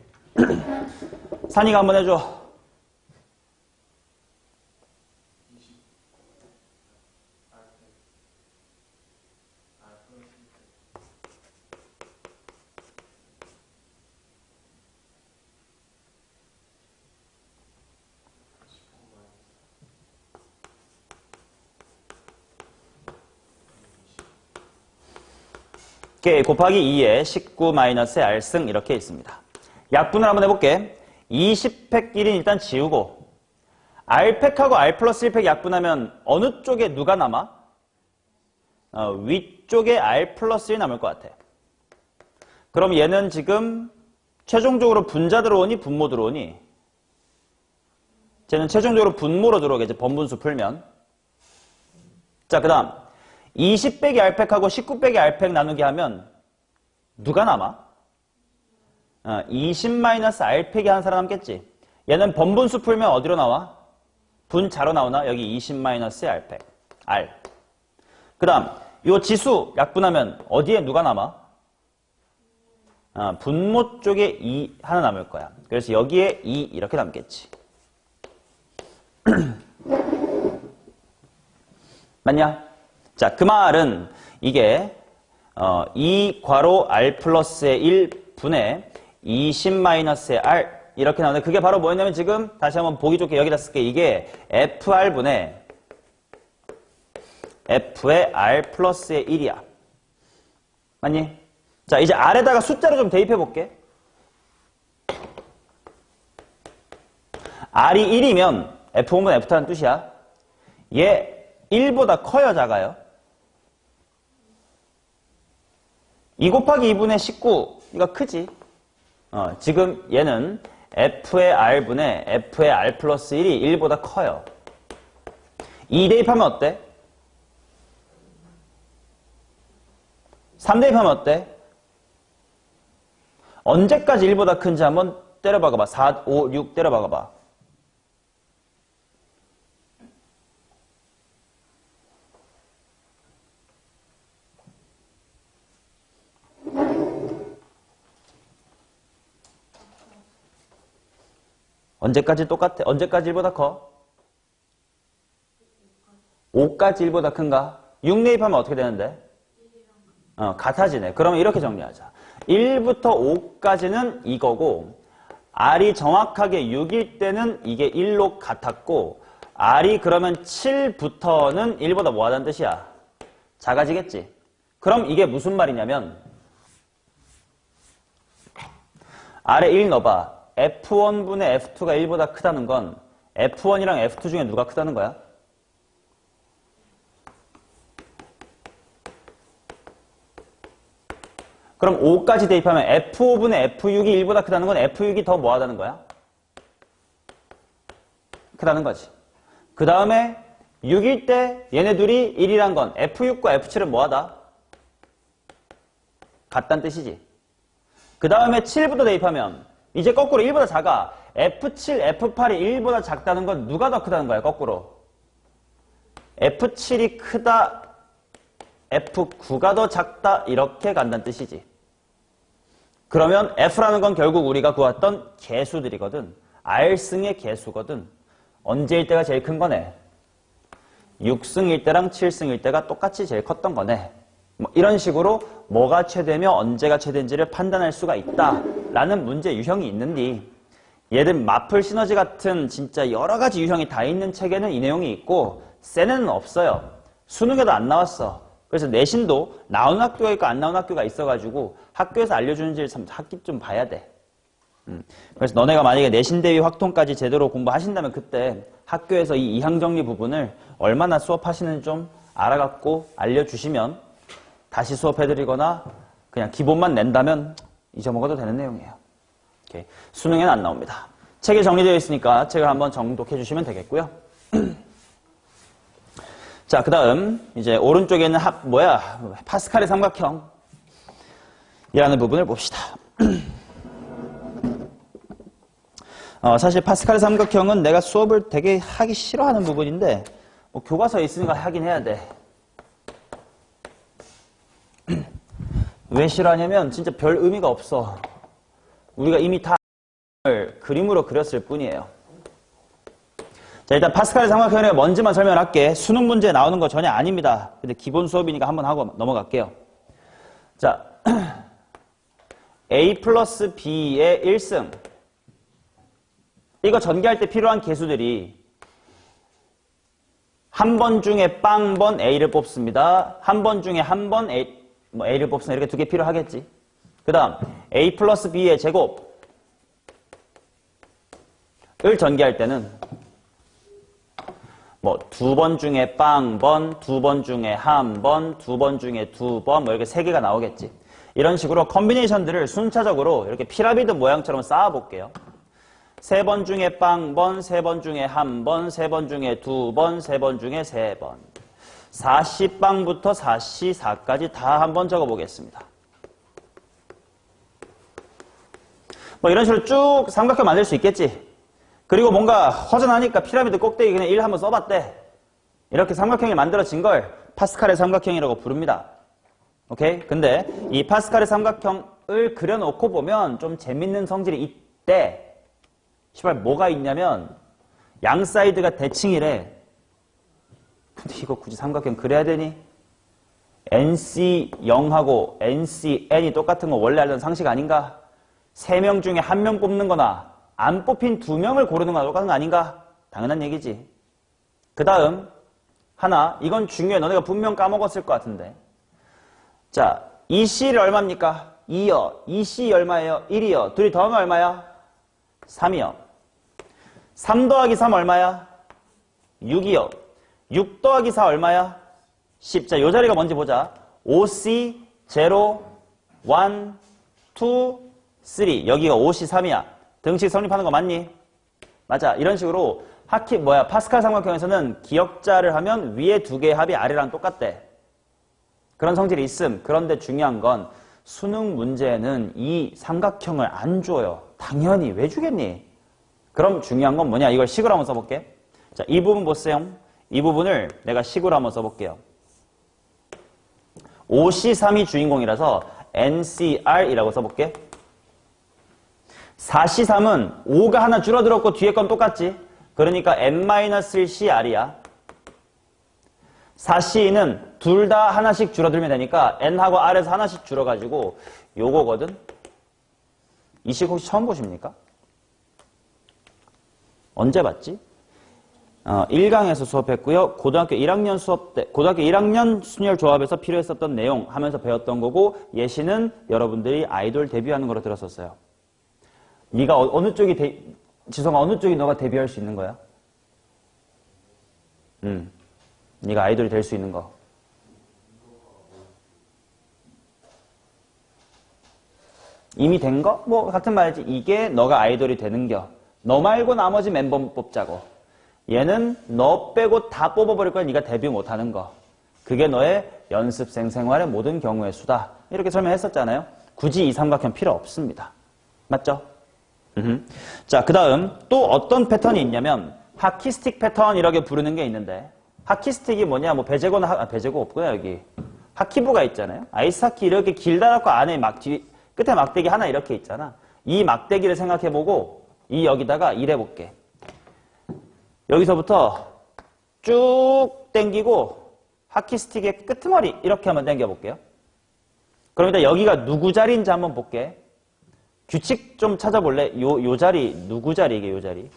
산이가 한번 해줘. 오케이, 곱하기 2에 19 마이너스의 r승 이렇게 있습니다. 약분을 한번 해볼게. 20팩 1인 일단 지우고 r팩하고 r 플러스 1팩 약분하면 어느 쪽에 누가 남아? 위쪽에 r 플러스 1 남을 것 같아. 그럼 얘는 지금 최종적으로 분자 들어오니 분모 들어오니? 쟤는 최종적으로 분모로 들어오겠지. 번분수 풀면. 자, 그 다음 20 빼기 r팩하고 19 빼기 r팩 나누기 하면 누가 남아? 20-r팩이 한 사람 남겠지. 얘는 번분수 풀면 어디로 나와? 분자로 나오나? 여기 20-r팩. r. 그 다음 요 지수 약분하면 어디에 누가 남아? 분모 쪽에 2 하나 남을 거야. 그래서 여기에 2 이렇게 남겠지. 맞냐? 자, 그 말은 이게 2 괄호 r 플러스의 1 분의 20-의 r 이렇게 나오는데 그게 바로 뭐였냐면 지금 다시 한번 보기 좋게 여기다 쓸게. 이게 fr분의 f의 r 플러스의 1이야. 맞니? 자, 이제 r에다가 숫자로 좀 대입해 볼게. r이 1이면 f1분 f타는 뜻이야. 얘 1보다 커요, 작아요? 2 곱하기 2분의 19 이거 크지? 지금 얘는 f의 r분의 f의 r 플러스 1이 1보다 커요. 2 대입하면 어때? 3 대입하면 어때? 언제까지 1보다 큰지 한번 때려박아봐. 4, 5, 6 때려박아봐. 언제까지 똑같아? 언제까지 1보다 커? 5까지 1보다 큰가? 6 대입하면 어떻게 되는데? 같아지네. 그러면 이렇게 정리하자. 1부터 5까지는 이거고 R이 정확하게 6일 때는 이게 1로 같았고 R이 그러면 7부터는 1보다 뭐 하다는 뜻이야? 작아지겠지. 그럼 이게 무슨 말이냐면 아래 1 넣어봐. F1분의 F2가 1보다 크다는 건 F1이랑 F2 중에 누가 크다는 거야? 그럼 5까지 대입하면 F5분의 F6이 1보다 크다는 건 F6이 더 뭐 하다는 거야? 크다는 거지. 그 다음에 6일 때 얘네 둘이 1이란 건 F6과 F7은 뭐 하다? 같다는 뜻이지. 그 다음에 7부터 대입하면 이제 거꾸로 1보다 작아. F7, F8이 1보다 작다는 건 누가 더 크다는 거야, 거꾸로? F7이 크다, F9가 더 작다, 이렇게 간다는 뜻이지. 그러면 F라는 건 결국 우리가 구했던 개수들이거든. R승의 개수거든. 언제일 때가 제일 큰 거네? 6승일 때랑 7승일 때가 똑같이 제일 컸던 거네. 뭐 이런 식으로 뭐가 최대며 언제가 최대인지를 판단할 수가 있다라는 문제 유형이 있는데 얘들 마플 시너지 같은 진짜 여러 가지 유형이 다 있는 책에는 이 내용이 있고 쌤에는 없어요. 수능에도 안 나왔어. 그래서 내신도 나오는 학교가 있고 안 나오는 학교가 있어가지고 학교에서 알려주는지를 참 학기 좀 봐야 돼. 그래서 너네가 만약에 내신 대비 확통까지 제대로 공부하신다면 그때 학교에서 이 이항정리 부분을 얼마나 수업하시는지 좀 알아갖고 알려주시면 다시 수업해드리거나 그냥 기본만 낸다면 잊어먹어도 되는 내용이에요. 오케이. 수능에는 안 나옵니다. 책에 정리되어 있으니까 책을 한번 정독해 주시면 되겠고요. 자, 그 다음 이제 오른쪽에는 파스칼의 삼각형 이라는 부분을 봅시다. 사실 파스칼의 삼각형은 내가 수업을 되게 하기 싫어하는 부분인데 뭐 교과서에 있으니까 하긴 해야 돼. 왜 싫어하냐면 진짜 별 의미가 없어. 우리가 이미 다 그림으로 그렸을 뿐이에요. 자, 일단 파스칼의 삼각형의 뭔지만 설명할게. 수능 문제 나오는 거 전혀 아닙니다. 근데 기본 수업이니까 한번 하고 넘어갈게요. 자, A 플러스 B의 1승. 이거 전개할 때 필요한 개수들이 한 번 중에 빵번 A를 뽑습니다. 한 번 중에 한 번 A를 뽑습니다. 이렇게 두 개 필요하겠지. 그 다음 A 플러스 B의 제곱을 전개할 때는 뭐 두 번 중에 빵번, 두 번 중에 한 번, 두 번 중에 두 번, 뭐 이렇게 세 개가 나오겠지. 이런 식으로 컨비네이션들을 순차적으로 이렇게 피라미드 모양처럼 쌓아볼게요. 세 번 중에 빵번, 세 번 중에 한 번, 세 번 중에 두 번, 세 번 중에 세 번. 4C빵부터 4C4까지 다 한번 적어보겠습니다. 뭐 이런 식으로 쭉 삼각형 만들 수 있겠지. 그리고 뭔가 허전하니까 피라미드 꼭대기 그냥 1 한번 써봤대. 이렇게 삼각형이 만들어진 걸 파스칼의 삼각형이라고 부릅니다. 오케이? 근데 이 파스칼의 삼각형을 그려놓고 보면 좀 재밌는 성질이 있대. 시발 뭐가 있냐면 양 사이드가 대칭이래. 근데 이거 굳이 삼각형 그려야 되니? NC0하고 NCN이 똑같은 거 원래 알던 상식 아닌가? 3명 중에 1명 뽑는 거나 안 뽑힌 2명을 고르는 거나 똑같은 거 아닌가? 당연한 얘기지. 그 다음 하나, 이건 중요해. 너네가 분명 까먹었을 것 같은데. 자, 2C를 얼마입니까? 2요. 2C 얼마예요? 1이요. 둘이 더하면 얼마야? 3이요. 3 더하기 3 얼마야? 6이요. 6 더하기 4 얼마야? 10. 자, 요 자리가 뭔지 보자. 5C, 0, 1, 2, 3. 여기가 5C, 3이야. 등식 성립하는 거 맞니? 맞아. 이런 식으로 파스칼 삼각형에서는 기역자를 하면 위에 두 개의 합이 아래랑 똑같대. 그런 성질이 있음. 그런데 중요한 건 수능 문제는 이 삼각형을 안 줘요. 당연히. 왜 주겠니? 그럼 중요한 건 뭐냐? 이걸 식으로 한번 써볼게. 자, 이 부분 보세요. 이 부분을 내가 식으로 한번 써볼게요. 5C3이 주인공이라서 NCR이라고 써볼게. 4C3은 5가 하나 줄어들었고 뒤에 건 똑같지? 그러니까 N-1CR이야. 4C는 둘 다 하나씩 줄어들면 되니까 N하고 R에서 하나씩 줄어가지고 요거거든? 이 식 혹시 처음 보십니까? 언제 봤지? 1강에서 수업했고요. 고등학교 1학년 수업 때, 고등학교 1학년 순열 조합에서 필요했었던 내용 하면서 배웠던 거고, 예시는 여러분들이 아이돌 데뷔하는 거로 들었었어요. 네가 어느 쪽이 지성아, 어느 쪽이 너가 데뷔할 수 있는 거야? 네가 아이돌이 될 수 있는 거. 이미 된 거? 뭐 같은 말이지. 이게 너가 아이돌이 되는 겨. 너 말고 나머지 멤버 뽑자고. 얘는 너 빼고 다 뽑아버릴 거야. 네가 데뷔 못하는 거. 그게 너의 연습생 생활의 모든 경우의 수다. 이렇게 설명했었잖아요. 굳이 이 삼각형 필요 없습니다. 맞죠? 자, 그 다음 또 어떤 패턴이 있냐면 하키스틱 패턴 이렇게 부르는 게 있는데, 하키스틱이 뭐냐? 뭐 배제고는 배제고 없고요. 여기 하키부가 있잖아요. 아이스하키 이렇게 길다랗고 안에 끝에 막대기 하나 이렇게 있잖아. 이 막대기를 생각해보고 이 여기다가 일해볼게. 여기서부터 쭉 당기고 하키스틱의 끄트머리 이렇게 한번 당겨볼게요. 그럼 일단 여기가 누구 자리인지 한번 볼게. 규칙 좀 찾아볼래? 요 자리 누구 자리? 이게 요 자리.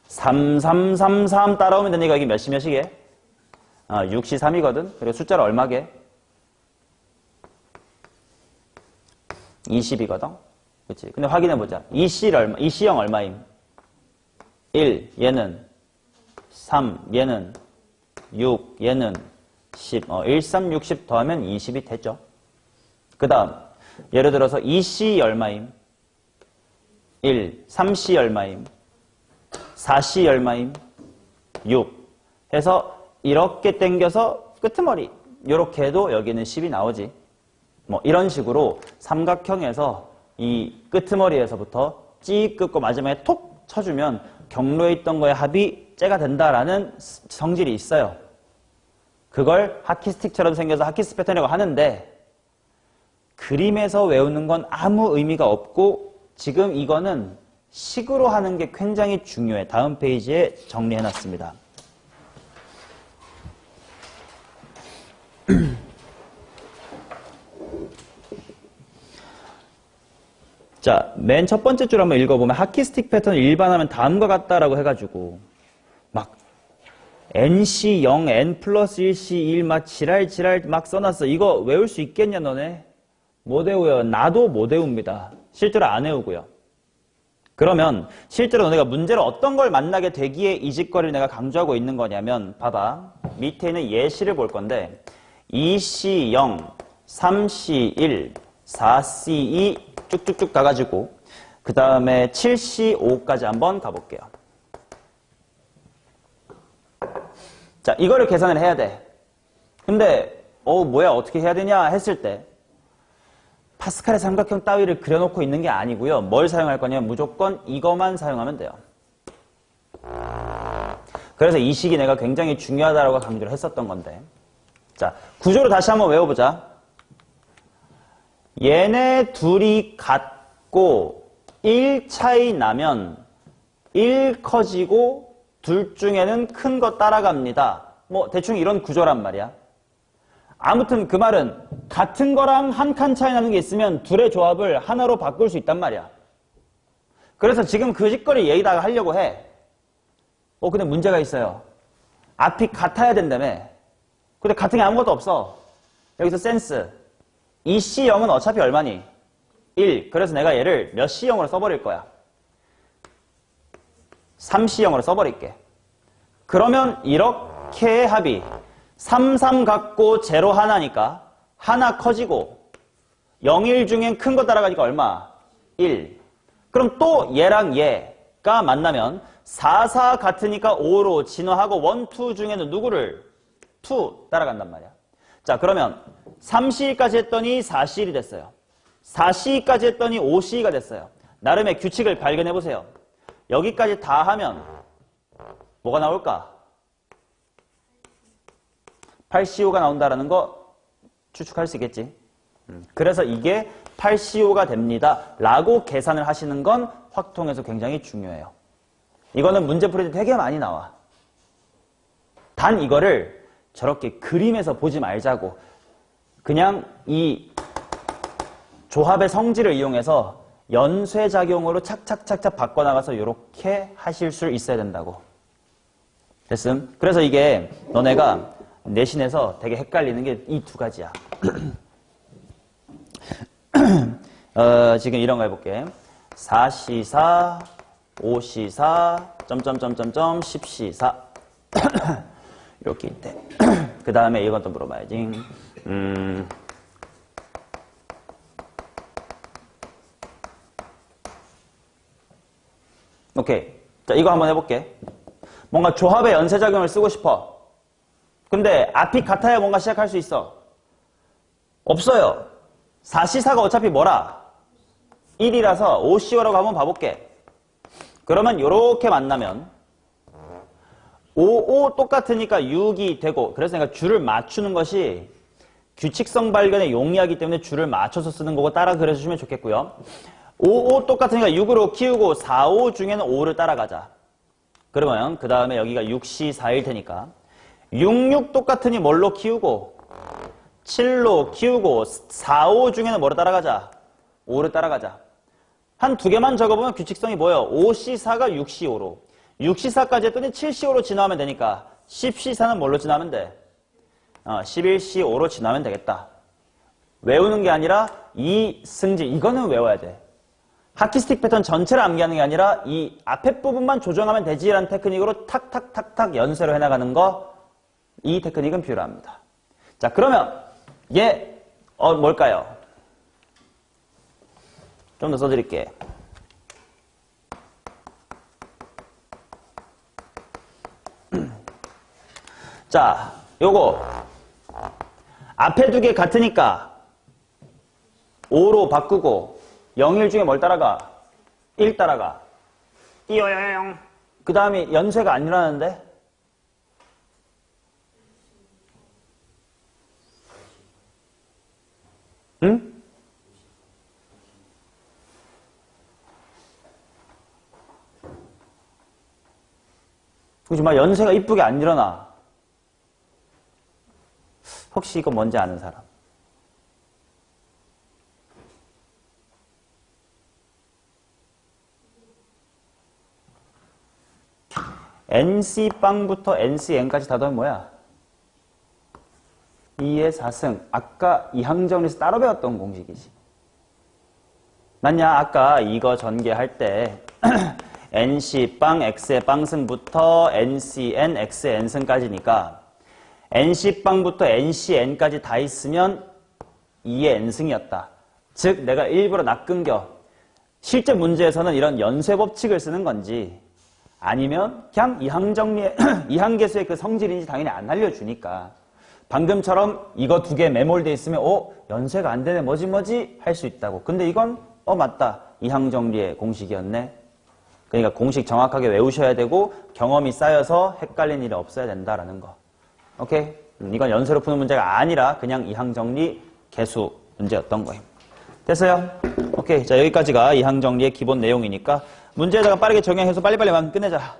3333 따라오면 되니까 여기 몇이게? 6시 3이거든. 그리고 숫자를 얼마게? 20이거든. 그치? 근데 확인해보자. 이C형 얼마임? 1, 얘는 3, 얘는 6, 얘는 10. 1, 3, 60 더하면 20이 되죠. 그 다음, 예를 들어서 2C 얼마임? 1, 3C 얼마임? 4C 얼마임? 6. 해서 이렇게 당겨서 끄트머리. 이렇게 해도 여기는 10이 나오지. 뭐 이런 식으로 삼각형에서 이 끄트머리에서부터 찍 긋고 마지막에 톡 쳐주면 경로에 있던 거의 합이 째가 된다라는 성질이 있어요. 그걸 하키스틱처럼 생겨서 하키스 패턴이라고 하는데, 그림에서 외우는 건 아무 의미가 없고 지금 이거는 식으로 하는 게 굉장히 중요해. 다음 페이지에 정리해놨습니다. 자, 맨 첫 번째 줄 한번 읽어보면 하키스틱 패턴을 일반하면 다음과 같다라고 해가지고 막 NC0, N 플러스 1C 1 막 지랄 막 써놨어. 이거 외울 수 있겠냐 너네? 못 외워요. 나도 못 외웁니다. 실제로 안 외우고요. 그러면 실제로 너네가 문제로 어떤 걸 만나게 되기에 이 짓거리를 내가 강조하고 있는 거냐면, 봐봐. 밑에 있는 예시를 볼 건데 2C0, 3C1, 4C2 쭉쭉쭉 가가지고 그 다음에 7C5까지 한번 가볼게요. 자, 이거를 계산을 해야 돼. 근데 뭐야 어떻게 해야 되냐 했을 때 파스칼의 삼각형 따위를 그려놓고 있는 게 아니고요. 뭘 사용할 거냐면 무조건 이거만 사용하면 돼요. 그래서 이 식이 내가 굉장히 중요하다고 강조를 했었던 건데, 자, 구조를 다시 한번 외워보자. 얘네 둘이 같고 1 차이 나면 1 커지고 둘 중에는 큰 거 따라갑니다. 뭐 대충 이런 구조란 말이야. 아무튼 그 말은 같은 거랑 한 칸 차이 나는 게 있으면 둘의 조합을 하나로 바꿀 수 있단 말이야. 그래서 지금 그 짓거리 얘기다가 하려고 해. 근데 문제가 있어요. 앞이 같아야 된다며. 근데 같은 게 아무것도 없어. 여기서 센스. 이 C형은 어차피 얼마니? 1. 그래서 내가 얘를 몇 C형으로 써버릴 거야? 3C형으로 써버릴게. 그러면 이렇게 합이 3, 3 같고 0 하나니까 하나 커지고 0, 1 중엔 큰 거 따라가니까 얼마? 1. 그럼 또 얘랑 얘 만나면 4, 4 같으니까 5로 진화하고 1, 2 중에는 누구를? 2 따라간단 말이야. 자, 그러면 3C까지 했더니 4C이 됐어요. 4C까지 했더니 5C가 됐어요. 나름의 규칙을 발견해 보세요. 여기까지 다 하면 뭐가 나올까? 8CO 가 나온다라는 거 추측할 수 있겠지. 그래서 이게 8CO가 됩니다. 라고 계산을 하시는 건 확통에서 굉장히 중요해요. 이거는 문제 풀이 되게 많이 나와. 단 이거를 저렇게 그림에서 보지 말자고. 그냥 이 조합의 성질을 이용해서 연쇄작용으로 착착착착 바꿔나가서 이렇게 하실 수 있어야 된다고. 됐음? 그래서 이게 너네가 내신에서 되게 헷갈리는 게 이 두 가지야. 지금 이런 거 해볼게. 4C4, 5C4, 점점점점점 10C4 이렇게 있대. 그 다음에 이건 또 물어봐야지. 오케이. 자, 이거 한번 해볼게. 뭔가 조합의 연쇄작용을 쓰고 싶어. 근데 앞이 같아야 뭔가 시작할 수 있어. 없어요. 4C4가 어차피 뭐라? 1이라서 5CO라고 한번 봐볼게. 그러면 이렇게 만나면 5, 5 똑같으니까 6이 되고, 그래서 내가 줄을 맞추는 것이 규칙성 발견에 용이하기 때문에 줄을 맞춰서 쓰는 거고 따라 그려주시면 좋겠고요. 5, 5 똑같으니까 6으로 키우고 4, 5 중에는 5를 따라가자. 그러면 그 다음에 여기가 6C4일 테니까 6, 6 똑같으니 뭘로 키우고 7로 키우고 4, 5 중에는 뭐를 따라가자? 5를 따라가자. 한 두 개만 적어보면 규칙성이 뭐예요? 5C4가 6C5로 6C4까지 했더니 7C5로 진화하면 되니까 10C4는 뭘로 진화하면 돼? 11C5로 진화하면 되겠다. 외우는 게 아니라 이 승질, 이거는 외워야 돼. 하키스틱 패턴 전체를 암기하는 게 아니라 이 앞에 부분만 조정하면 되지라는 테크닉으로 탁탁탁탁 연쇄로 해나가는 거, 이 테크닉은 필요합니다. 자, 그러면 얘 뭘까요? 좀 더 써드릴게. 자, 요거 앞에 두 개 같으니까 5로 바꾸고 0, 1 중에 뭘 따라가? 1 따라가. 띠요요용. 그 다음에 연쇄가 안 일어나는데? 응? 그치, 막 연쇄가 이쁘게 안 일어나. 혹시 이거 뭔지 아는 사람? NC빵부터 NCN까지 다 더하면 뭐야? 2의 4승. 아까 이항정리에서 따로 배웠던 공식이지. 맞냐? 아까 이거 전개할 때 NC빵, X의 빵승부터 NCN, X의 N승까지니까 NC빵부터 NCN까지 다 있으면 2의 N승이었다. 즉 내가 일부러 낚은겨. 실제 문제에서는 이런 연쇄 법칙을 쓰는 건지 아니면 그냥 이항정리의 이항계수의 그 성질인지 당연히 안 알려주니까 방금처럼 이거 두 개 매몰돼 있으면 연쇄가 안 되네 뭐지 할 수 있다고. 근데 이건 맞다. 이항정리의 공식이었네. 그러니까 공식 정확하게 외우셔야 되고 경험이 쌓여서 헷갈린 일이 없어야 된다라는 거. 오케이? 이건 연쇄로 푸는 문제가 아니라 그냥 이항정리 계수 문제였던 거예요. 됐어요? 오케이. 자, 여기까지가 이항정리의 기본 내용이니까 문제에다가 빠르게 적용해서 빨리빨리 끝내자.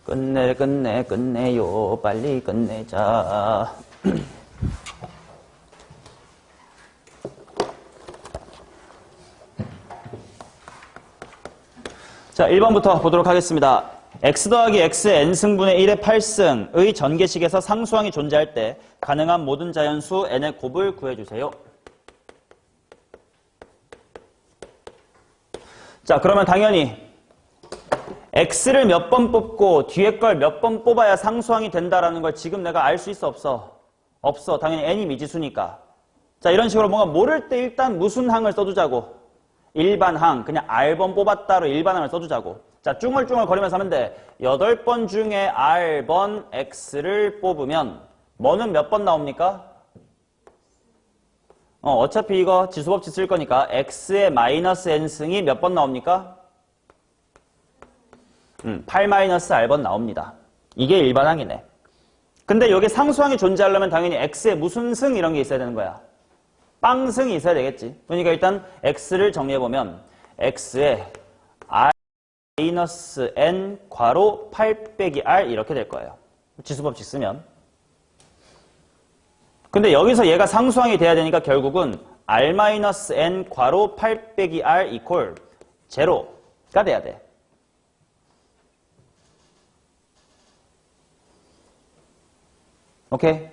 끝내요. 빨리 끝내자. 자, 1번부터 보도록 하겠습니다. x 더하기 x의 n승분의 1의 8승의 전개식에서 상수항이 존재할 때 가능한 모든 자연수 n의 곱을 구해주세요. 자, 그러면 당연히 x를 몇 번 뽑고 뒤에 걸 몇 번 뽑아야 상수항이 된다라는 걸 지금 내가 알 수 있어 없어? 없어. 당연히 n이 미지수니까. 자, 이런 식으로 뭔가 모를 때 일단 무슨 항을 써두자고. 일반항, 그냥 R번 뽑았다로 일반항을 써주자고. 자, 쭝얼쭝얼 거리면서 하면 돼. 8번 중에 R번 X를 뽑으면 뭐는 몇 번 나옵니까? 어차피 이거 지수법칙 쓸 거니까 X의 마이너스 N승이 몇 번 나옵니까? 8 마이너스 R번 나옵니다. 이게 일반항이네. 근데 여기 상수항이 존재하려면 당연히 X에 무슨 승 이런 게 있어야 되는 거야. 빵승이 있어야 되겠지. 그러니까 일단 X를 정리해보면 X에 R 마이너스 N 괄호 8 빼기 R 이렇게 될 거예요. 지수법칙 쓰면. 근데 여기서 얘가 상수항이 돼야 되니까 결국은 R 마이너스 N 괄호 8 빼기 R 이퀄 제로가 돼야 돼. 오케이?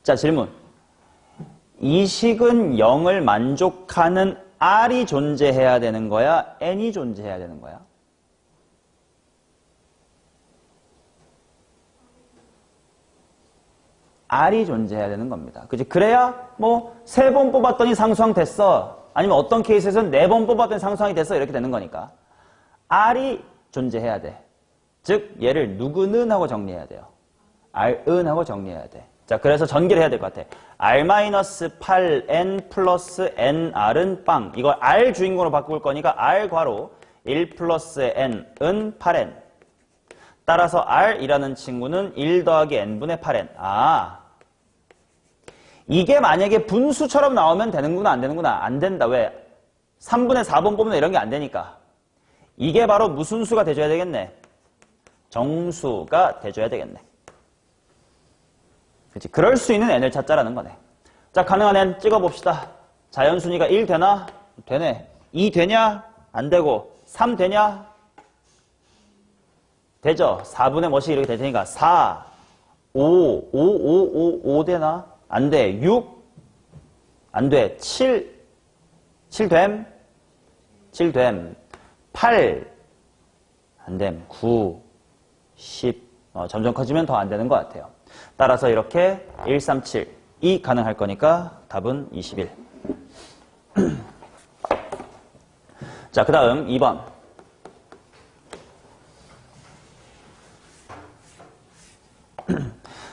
자, 질문. 이 식은 0을 만족하는 R이 존재해야 되는 거야? N이 존재해야 되는 거야? R이 존재해야 되는 겁니다. 그치? 그래야 뭐 3번 뽑았더니 상수항 됐어. 아니면 어떤 케이스에서는 4번 뽑았더니 상수항이 됐어. 이렇게 되는 거니까. R이 존재해야 돼. 즉 얘를 누구는 하고 정리해야 돼요. R은 하고 정리해야 돼. 자, 그래서 전개를 해야 될 것 같아. R-8N 플러스 NR은 빵. 이걸 R 주인공으로 바꿀 거니까 R 괄호 1 플러스 N은 8N. 따라서 R이라는 친구는 1 더하기 N분의 8N. 아, 이게 만약에 분수처럼 나오면 되는구나, 안 되는구나. 안 된다. 왜? 3분의 4번 뽑는 이런 게 안 되니까. 이게 바로 무슨 수가 돼줘야 되겠네? 정수가 돼줘야 되겠네. 그치? 그럴 수 있는 n을 찾자라는 거네. 자, 가능한 n 찍어봅시다. 자연순위가 1 되나? 되네. 2 되냐? 안 되고. 3 되냐? 되죠. 4분의 뭐씩 이렇게 될 테니까 4, 5 되나? 안 돼. 6? 안 돼. 7 됨? 7 됨. 8 안 됨. 9, 10 점점 커지면 더 안 되는 것 같아요. 따라서 이렇게 1, 3, 7이 가능할 거니까 답은 21. 자, 그 다음 2번.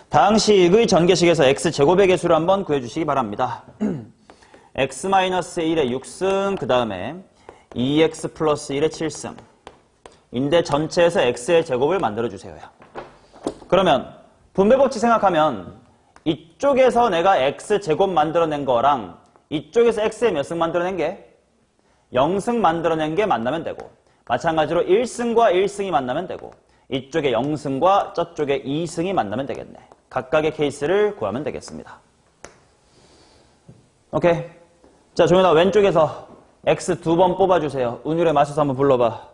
다항식의 전개식에서 x제곱의 개수를 한번 구해주시기 바랍니다. x-1의 6승, 그 다음에 2x 플러스 1의 7승. 인데 전체에서 x의 제곱을 만들어주세요. 그러면 분배법칙 생각하면 이쪽에서 내가 x제곱 만들어낸 거랑 이쪽에서 x의 몇 승 만들어낸 게 0승 만들어낸 게 만나면 되고, 마찬가지로 1승과 1승이 만나면 되고, 이쪽에 0승과 저쪽에 2승이 만나면 되겠네. 각각의 케이스를 구하면 되겠습니다. 오케이. 자, 종현아 왼쪽에서 x 2번 뽑아주세요. 운율에 맞춰서 한번 불러봐.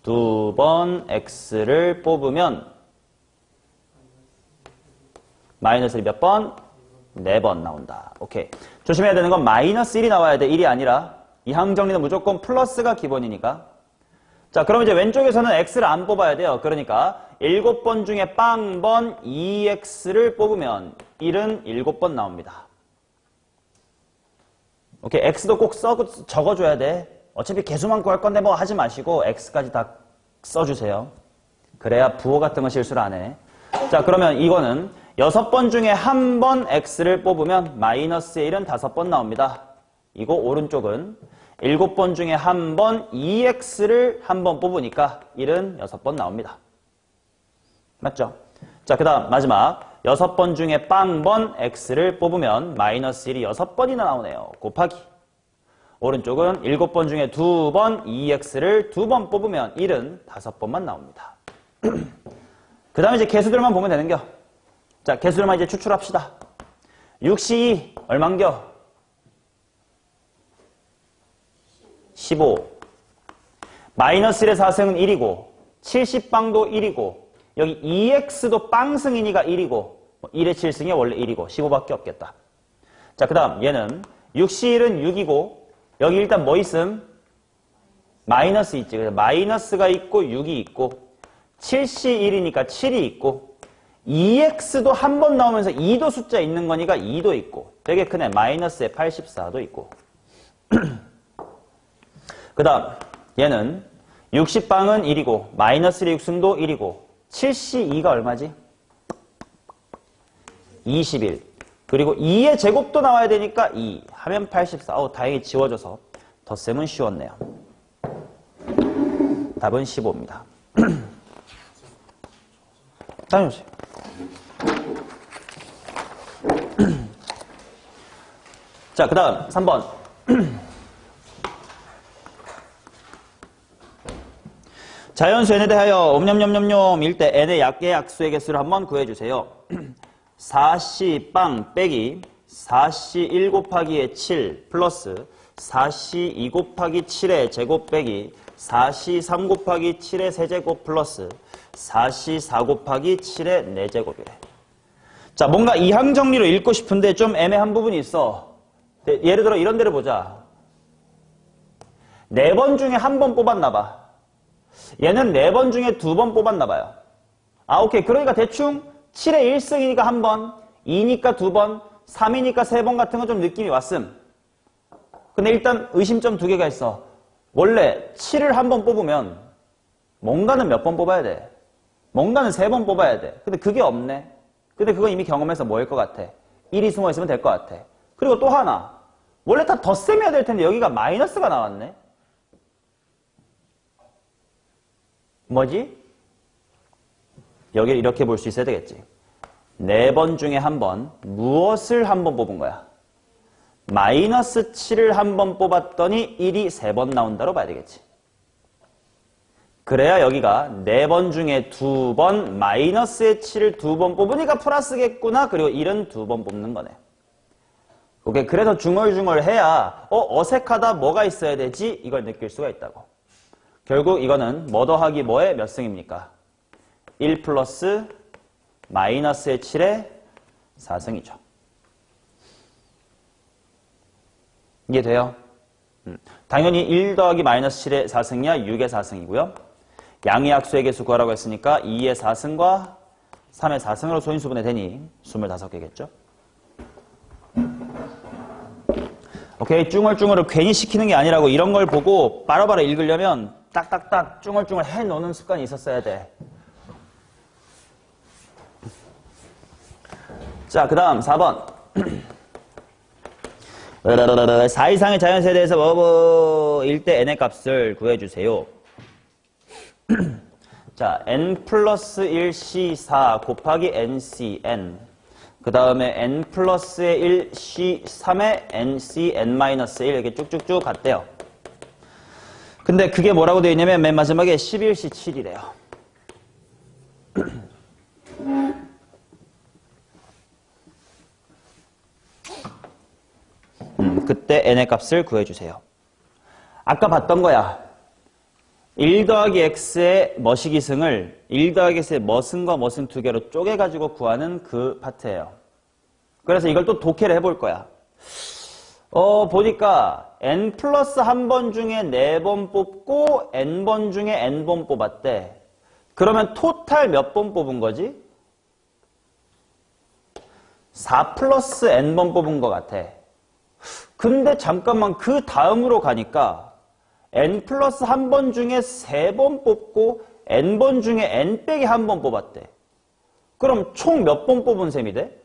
2번 x를 뽑으면 마이너스 1이 몇 번? 4번 나온다. 오케이. 조심해야 되는 건 마이너스 1이 나와야 돼. 1이 아니라. 이 항정리는 무조건 플러스가 기본이니까. 자, 그럼 이제 왼쪽에서는 x를 안 뽑아야 돼요. 그러니까 7번 중에 빵번 2x를 뽑으면 1은 7번 나옵니다. 오케이. x도 꼭 적어줘야 돼. 어차피 개수만 구할 건데 뭐 하지 마시고 x까지 다 써주세요. 그래야 부호 같은 거 실수를 안 해. 자, 그러면 이거는 6번 중에 한 번 x를 뽑으면 마이너스 1은 5번 나옵니다. 이거 오른쪽은 7번 중에 한 번 2x를 한 번 뽑으니까 1은 6번 나옵니다. 맞죠? 자, 그 다음 마지막 6번 중에 빵번 x를 뽑으면 마이너스 1이 6번이나 나오네요. 곱하기. 오른쪽은 7번 중에 2번 2x를 2번 뽑으면 1은 5번만 나옵니다. 그 다음에 이제 개수들만 보면 되는겨. 자, 개수들만 이제 추출합시다. 6C2 얼만겨? 15. 마이너스 1의 4승은 1이고 70빵도 1이고 여기 2x도 빵승이니까 1이고 1의 7승이 원래 1이고 15밖에 없겠다. 자, 그 다음 얘는 6C1은 6이고 여기 일단 뭐 있음? 마이너스 있지. 그래서 마이너스가 있고 6이 있고 7C1이니까 7이 있고 2x도 한 번 나오면서 2도 숫자 있는 거니까 2도 있고 되게 크네. 마이너스에 84도 있고 그 다음 얘는 60방은 1이고 마이너스 6승도 1이고 7C2가 얼마지? 21 그리고 2의 제곱도 나와야 되니까 2 하면 84 다행히 지워져서 덧셈은 쉬웠네요. 답은 15입니다. 다녀오세요. 자, 그 다음 3번 자연수 n에 대하여 옴념념념념 일 때 n의 약의 약수의 개수를 한번 구해주세요. 4C 빵 빼기 4C 1 곱하기의 7 플러스 4C 2 곱하기 7의 제곱 빼기 4C 3 곱하기 7의 세제곱 플러스 4C 4 곱하기 7의 4제곱이래. 자, 뭔가 이항 정리로 읽고 싶은데 좀 애매한 부분이 있어. 예를 들어 이런 데를 보자. 4번 중에 한 번 뽑았나 봐. 얘는 4번 중에 2번 뽑았나 봐요. 아, 오케이. 그러니까 대충 7의 1승이니까 한 번, 2니까 2번, 3이니까 3번 같은 건 좀 느낌이 왔음. 근데 일단 의심점 2개가 있어. 원래 7을 한 번 뽑으면 뭔가는 몇 번 뽑아야 돼? 뭔가는 3번 뽑아야 돼. 근데 그게 없네. 근데 그건 이미 경험해서 뭐일 것 같아? 1이 숨어 있으면 될 것 같아. 그리고 또 하나. 원래 다 덧셈해야 될 텐데 여기가 마이너스가 나왔네. 뭐지? 여기를 이렇게 볼 수 있어야 되겠지. 4번 중에 한 번 무엇을 한 번 뽑은 거야? 마이너스 7을 한 번 뽑았더니 1이 3번 나온다로 봐야 되겠지. 그래야 여기가 4번 중에 2번 마이너스의 7을 2번 뽑으니까 플러스겠구나. 그리고 1은 2번 뽑는 거네. 오케이. 그래서 중얼중얼 해야 어색하다 뭐가 있어야 되지? 이걸 느낄 수가 있다고. 결국 이거는 뭐 더하기 뭐의 몇 승입니까? 1 플러스 마이너스의 7의 4승이죠. 이해돼요? 당연히 1 더하기 마이너스 7의 4승이야 6의 4승이고요. 양의 약수의 개수 구하라고 했으니까 2의 4승과 3의 4승으로 소인수분해 되니 25개겠죠. 오케이. 쭝얼쭝얼을 괜히 시키는 게 아니라고 이런 걸 보고 바로바로 읽으려면 딱딱딱 쭝얼쭝얼 해놓는 습관이 있었어야 돼. 자, 그 다음 4번 4 이상의 자연수에 대해서 뭐뭐일 때 n의 값을 구해주세요. 자, n 플러스 1c4 곱하기 ncn 그 다음에 n 플러스의 1c3의 ncn-1 이렇게 쭉쭉쭉 갔대요. 근데 그게 뭐라고 되어 있냐면 맨 마지막에 11c7이래요. 그때 n의 값을 구해주세요. 아까 봤던 거야. 1 더하기 x의 머시기승을 1 더하기 x의 머승과 머승 2개로 쪼개가지고 구하는 그 파트예요. 그래서 이걸 또 독해를 해볼 거야. 보니까 n 플러스 한 번 중에 4번 뽑고 n번 중에 n번 뽑았대. 그러면 토탈 몇 번 뽑은 거지? 4 플러스 n번 뽑은 것 같아. 근데 잠깐만 그 다음으로 가니까 n 플러스 한 번 중에 3번 뽑고 n번 중에 n 빼기 한 번 뽑았대. 그럼 총 몇 번 뽑은 셈이 돼?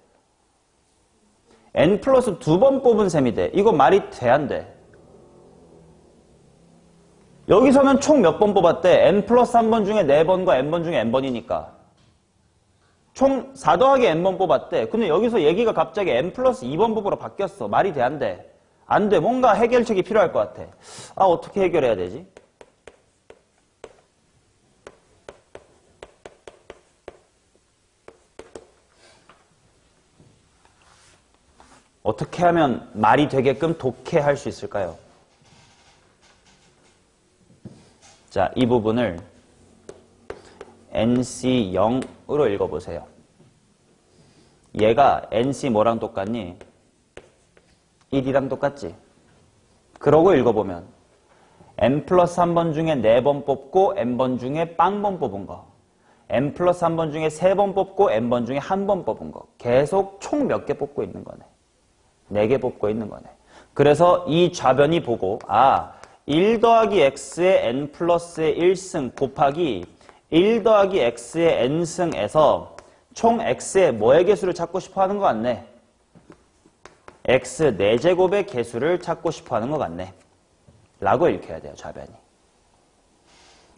n 플러스 2번 뽑은 셈이 돼. 이거 말이 돼, 안 돼? 여기서는 총 몇 번 뽑았대? n 플러스 한 번 중에 4번과 n번 중에 n번이니까. 총 4 더하기 n번 뽑았대. 근데 여기서 얘기가 갑자기 n 플러스 2번 뽑으로 바뀌었어. 말이 돼, 안 돼? 안 돼. 뭔가 해결책이 필요할 것 같아. 아, 어떻게 해결해야 되지? 어떻게 하면 말이 되게끔 독해할 수 있을까요? 자, 이 부분을 NC0으로 읽어보세요. 얘가 NC 뭐랑 똑같니? 1이랑 똑같지? 그러고 읽어보면 n 플러스 한 번 중에 4번 뽑고 n번 중에 빵번 뽑은 거. n 플러스 한 번 중에 3번 뽑고 n번 중에 한 번 뽑은 거. 계속 총 몇 개 뽑고 있는 거네. 4개 뽑고 있는 거네. 그래서 이 좌변이 보고 1 더하기 x의 n 플러스의 1승 곱하기 1 더하기 x의 n승에서 총 x의 뭐의 개수를 찾고 싶어 하는 것 같네. x 4제곱의 개수를 찾고 싶어 하는 것 같네. 라고 읽혀야 돼요, 좌변이.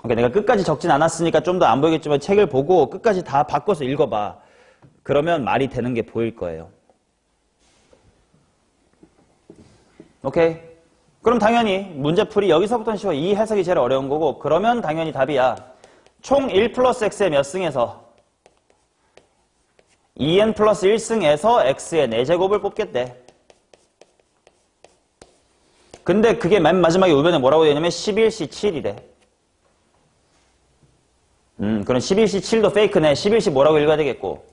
오케이, 내가 끝까지 적진 않았으니까 좀 더 안 보이겠지만 책을 보고 끝까지 다 바꿔서 읽어봐. 그러면 말이 되는 게 보일 거예요. 오케이. 그럼 당연히 문제풀이 여기서부터는 쉬워. 이 해석이 제일 어려운 거고, 그러면 당연히 답이야. 총 1 플러스 x의 몇 승에서 2n 플러스 1승에서 x의 4제곱을 뽑겠대. 근데 그게 맨 마지막에 우변에 뭐라고 되냐면 11시 7이래. 그럼 11시 7도 페이크네. 11시 뭐라고 읽어야 되겠고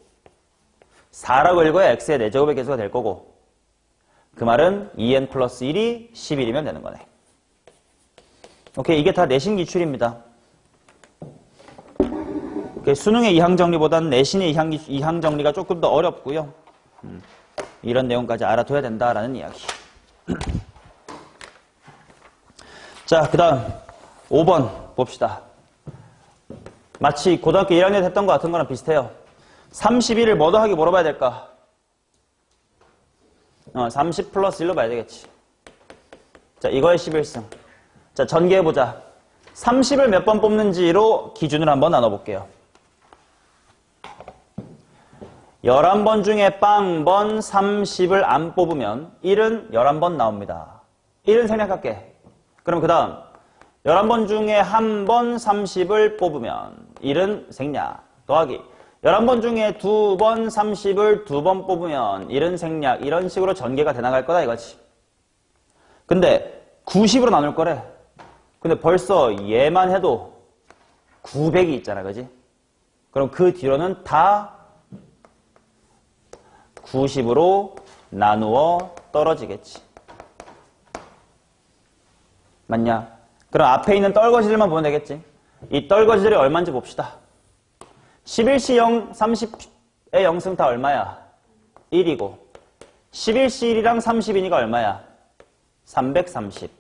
4라고 읽어야 x의 4제곱의 개수가 될 거고, 그 말은 2n 플러스 1이 11이면 되는 거네. 오케이, 이게 다 내신 기출입니다. 수능의 이항 정리보다는 내신의 이항 정리가 조금 더 어렵고요. 이런 내용까지 알아둬야 된다라는 이야기. 자, 그 다음 5번 봅시다. 마치 고등학교 1학년 때 했던 것 같은 거랑 비슷해요. 31을 뭐 더하기 뭐로 봐야 될까? 30 플러스 1로 봐야 되겠지. 자, 이거의 11승. 자, 전개해보자. 30을 몇 번 뽑는지로 기준을 한번 나눠볼게요. 11번 중에 빵번 30을 안 뽑으면 1은 11번 나옵니다. 1은 생략할게. 그럼 그 다음 11번 중에 한 번 30을 뽑으면 1은 생략. 더하기 11번 중에 2번 30을 2번 뽑으면 1은 생략. 이런 식으로 전개가 돼나갈 거다 이거지. 근데 90으로 나눌 거래. 근데 벌써 얘만 해도 900이 있잖아, 그지? 그럼 그 뒤로는 다 90으로 나누어 떨어지겠지. 맞냐? 그럼 앞에 있는 떨거지들만 보면 되겠지. 이 떨거지들이 얼마인지 봅시다. 11시 0, 30의 0승 다 얼마야? 1이고 11시 1이랑 30이니까 얼마야? 330.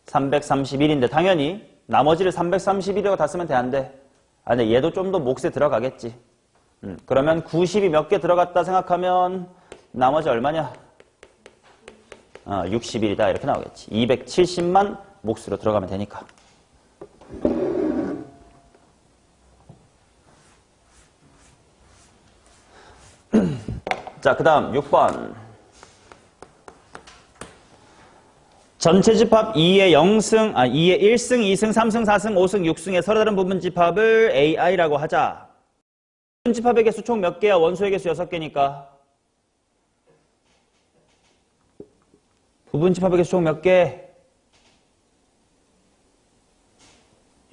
331인데 당연히 나머지를 331이라고 다 쓰면 되는데 근데 얘도 좀 더 몫에 들어가겠지. 그러면 90이 몇 개 들어갔다 생각하면 나머지 얼마냐? 61이다 이렇게 나오겠지. 270만 몫으로 들어가면 되니까. 자, 그 다음 6번. 전체 집합 2의 0승, 2의 1승, 2승, 3승, 4승, 5승, 6승의 서로 다른 부분 집합을 AI라고 하자. 부분 집합의 개수 총 몇 개야? 원소의 개수 6개니까. 부분 집합의 개수 총 몇 개?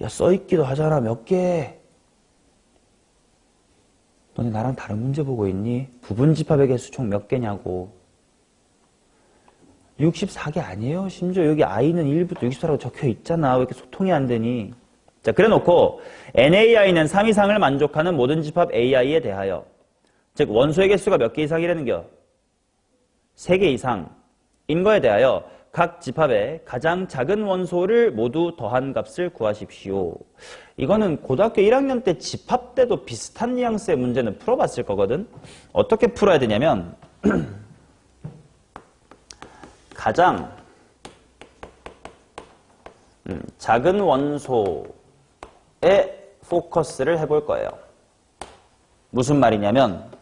야, 써있기도 하잖아. 몇 개? 너네 나랑 다른 문제 보고 있니? 부분 집합의 개수 총 몇 개냐고. 64개 아니에요? 심지어 여기 i는 1부터 64라고 적혀 있잖아. 왜 이렇게 소통이 안 되니? 자, 그래 놓고 NAI는 3 이상을 만족하는 모든 집합 AI에 대하여, 즉 원소의 개수가 몇 개 이상이라는겨? 3개 이상인 거에 대하여 각 집합의 가장 작은 원소를 모두 더한 값을 구하십시오. 이거는 고등학교 1학년 때 집합 때도 비슷한 뉘앙스의 문제는 풀어봤을 거거든. 어떻게 풀어야 되냐면 가장 작은 원소에 포커스를 해볼 거예요. 무슨 말이냐면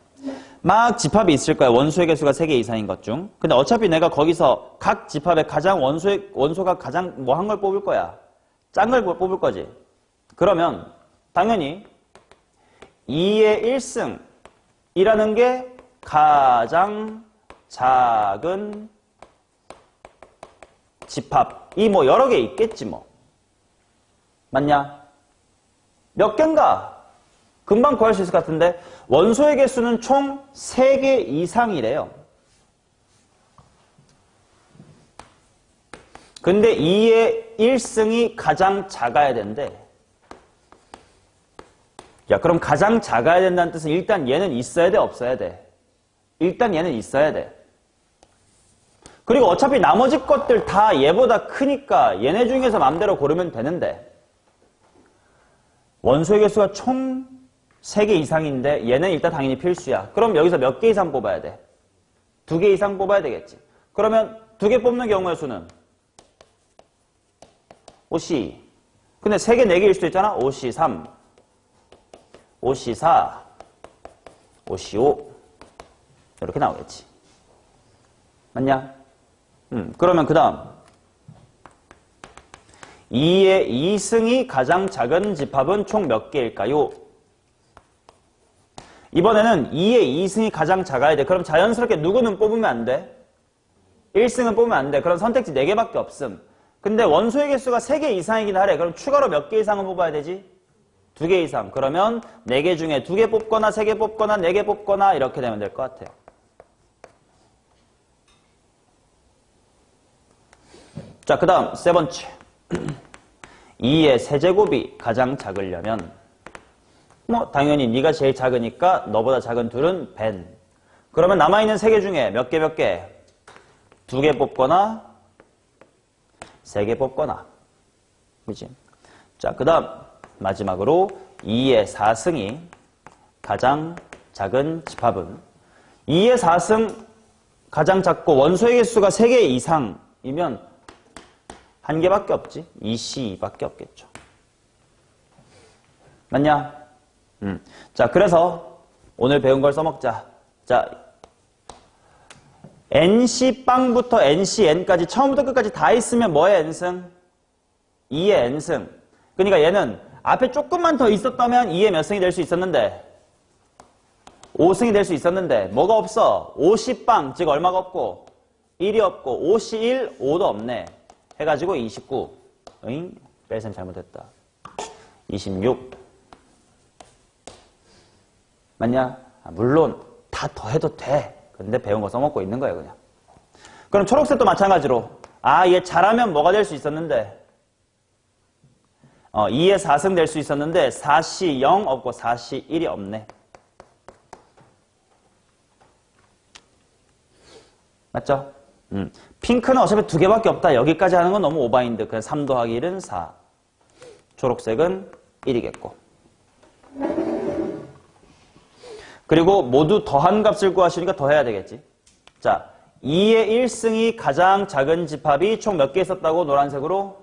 막 집합이 있을 거야. 원소의 개수가 3개 이상인 것 중. 근데 어차피 내가 거기서 각 집합의 가장 원소가 가장 뭐 한 걸 뽑을 거야. 짠 걸 뽑을 거지. 그러면 당연히 2의 1승이라는 게 가장 작은 집합이 뭐 여러 개 있겠지 뭐. 맞냐? 몇 개인가? 금방 구할 수 있을 것 같은데 원소의 개수는 총 3개 이상이래요. 근데 2의 1승이 가장 작아야 된대. 야, 그럼 가장 작아야 된다는 뜻은 일단 얘는 있어야 돼, 없어야 돼? 일단 얘는 있어야 돼. 그리고 어차피 나머지 것들 다 얘보다 크니까 얘네 중에서 마음대로 고르면 되는데 원소의 개수가 총 3개 이상인데 얘는 일단 당연히 필수야. 그럼 여기서 몇 개 이상 뽑아야 돼? 2개 이상 뽑아야 되겠지. 그러면 2개 뽑는 경우의 수는 5C. 근데 3개, 4개일 수도 있잖아. 5C3, 5C4, 5C5 이렇게 나오겠지. 맞냐? 그러면 그 다음 2의 2승이 가장 작은 집합은 총 몇 개일까요? 이번에는 2의 2승이 가장 작아야 돼. 그럼 자연스럽게 누구는 뽑으면 안 돼? 1승은 뽑으면 안 돼. 그럼 선택지 4개밖에 없음. 근데 원소의 개수가 3개 이상이긴 하래. 그럼 추가로 몇 개 이상은 뽑아야 되지? 2개 이상. 그러면 4개 중에 2개 뽑거나 3개 뽑거나 4개 뽑거나 이렇게 되면 될 것 같아요. 자, 그 다음 세 번째 2의 세제곱이 가장 작으려면 뭐 당연히 네가 제일 작으니까 너보다 작은 둘은 벤. 그러면 남아있는 3개 중에 몇 개 몇 개? 2개 뽑거나 3개 뽑거나. 그치? 자, 그 다음 마지막으로 2의 4승이 가장 작은 집합은 2의 4승 가장 작고 원소의 개수가 3개 이상이면 1개밖에 없지. 2C2밖에 없겠죠. 맞냐? 자, 그래서 오늘 배운 걸 써먹자. 자, NC빵부터 NCN까지 처음부터 끝까지 다 있으면 뭐의 N승? 2의 N승. 그러니까 얘는 앞에 조금만 더 있었다면 2의 몇 승이 될 수 있었는데 5승이 될 수 있었는데 뭐가 없어? 50빵, 즉 얼마가 없고 1이 없고 51, 5도 없네. 해가지고 29. 응? 뺄셈 잘못했다. 26. 맞냐? 물론 다 더해도 돼. 근데 배운 거 써먹고 있는 거예요, 그냥. 그럼 초록색도 마찬가지로 얘 잘하면 뭐가 될 수 있었는데 2의 4승 될 수 있었는데 4C 0 없고 4C 1이 없네. 맞죠? 핑크는 어차피 2개밖에 없다. 여기까지 하는 건 너무 오바인데 그냥 3 더하기 1은 4. 초록색은 1이겠고. 그리고 모두 더한 값을 구하시니까 더해야 되겠지. 자, 2의 1승이 가장 작은 집합이 총 몇 개 있었다고? 노란색으로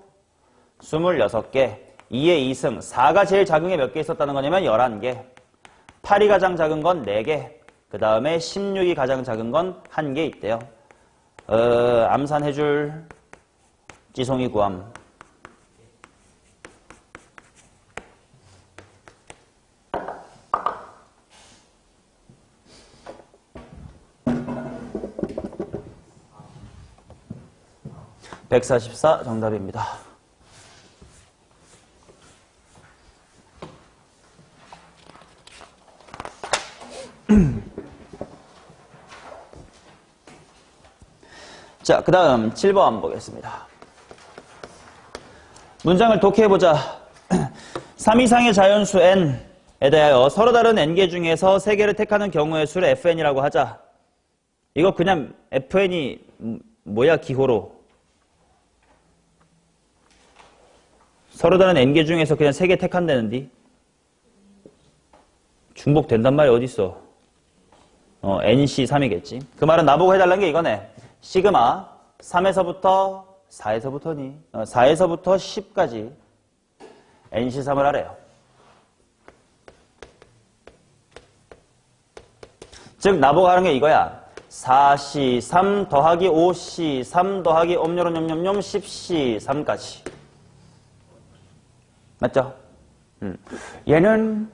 26개. 2의 2승 4가 제일 작은 게 몇 개 있었다는 거냐면 11개. 8이 가장 작은 건 4개. 그 다음에 16이 가장 작은 건 1개 있대요. 암산해줄 지송이 구함. (144) 정답입니다. 자, 그 다음 7번 보겠습니다. 문장을 독해보자. 3 이상의 자연수 n에 대하여 서로 다른 n개 중에서 3개를 택하는 경우의 수를 fn이라고 하자. 이거 그냥 fn이 뭐야 기호로. 서로 다른 n개 중에서 그냥 3개 택한다는디. 중복된단 말이 어딨어. NC3이겠지. 그 말은 나보고 해달라는 게 이거네. 시그마 3에서부터 4에서부터니 4에서부터 10까지 NC3을 하래요. 즉 나보고 하는 게 이거야. 4C3 더하기 5C3 더하기 옴뇸뇸뇸뇸 10C3까지. 맞죠? 얘는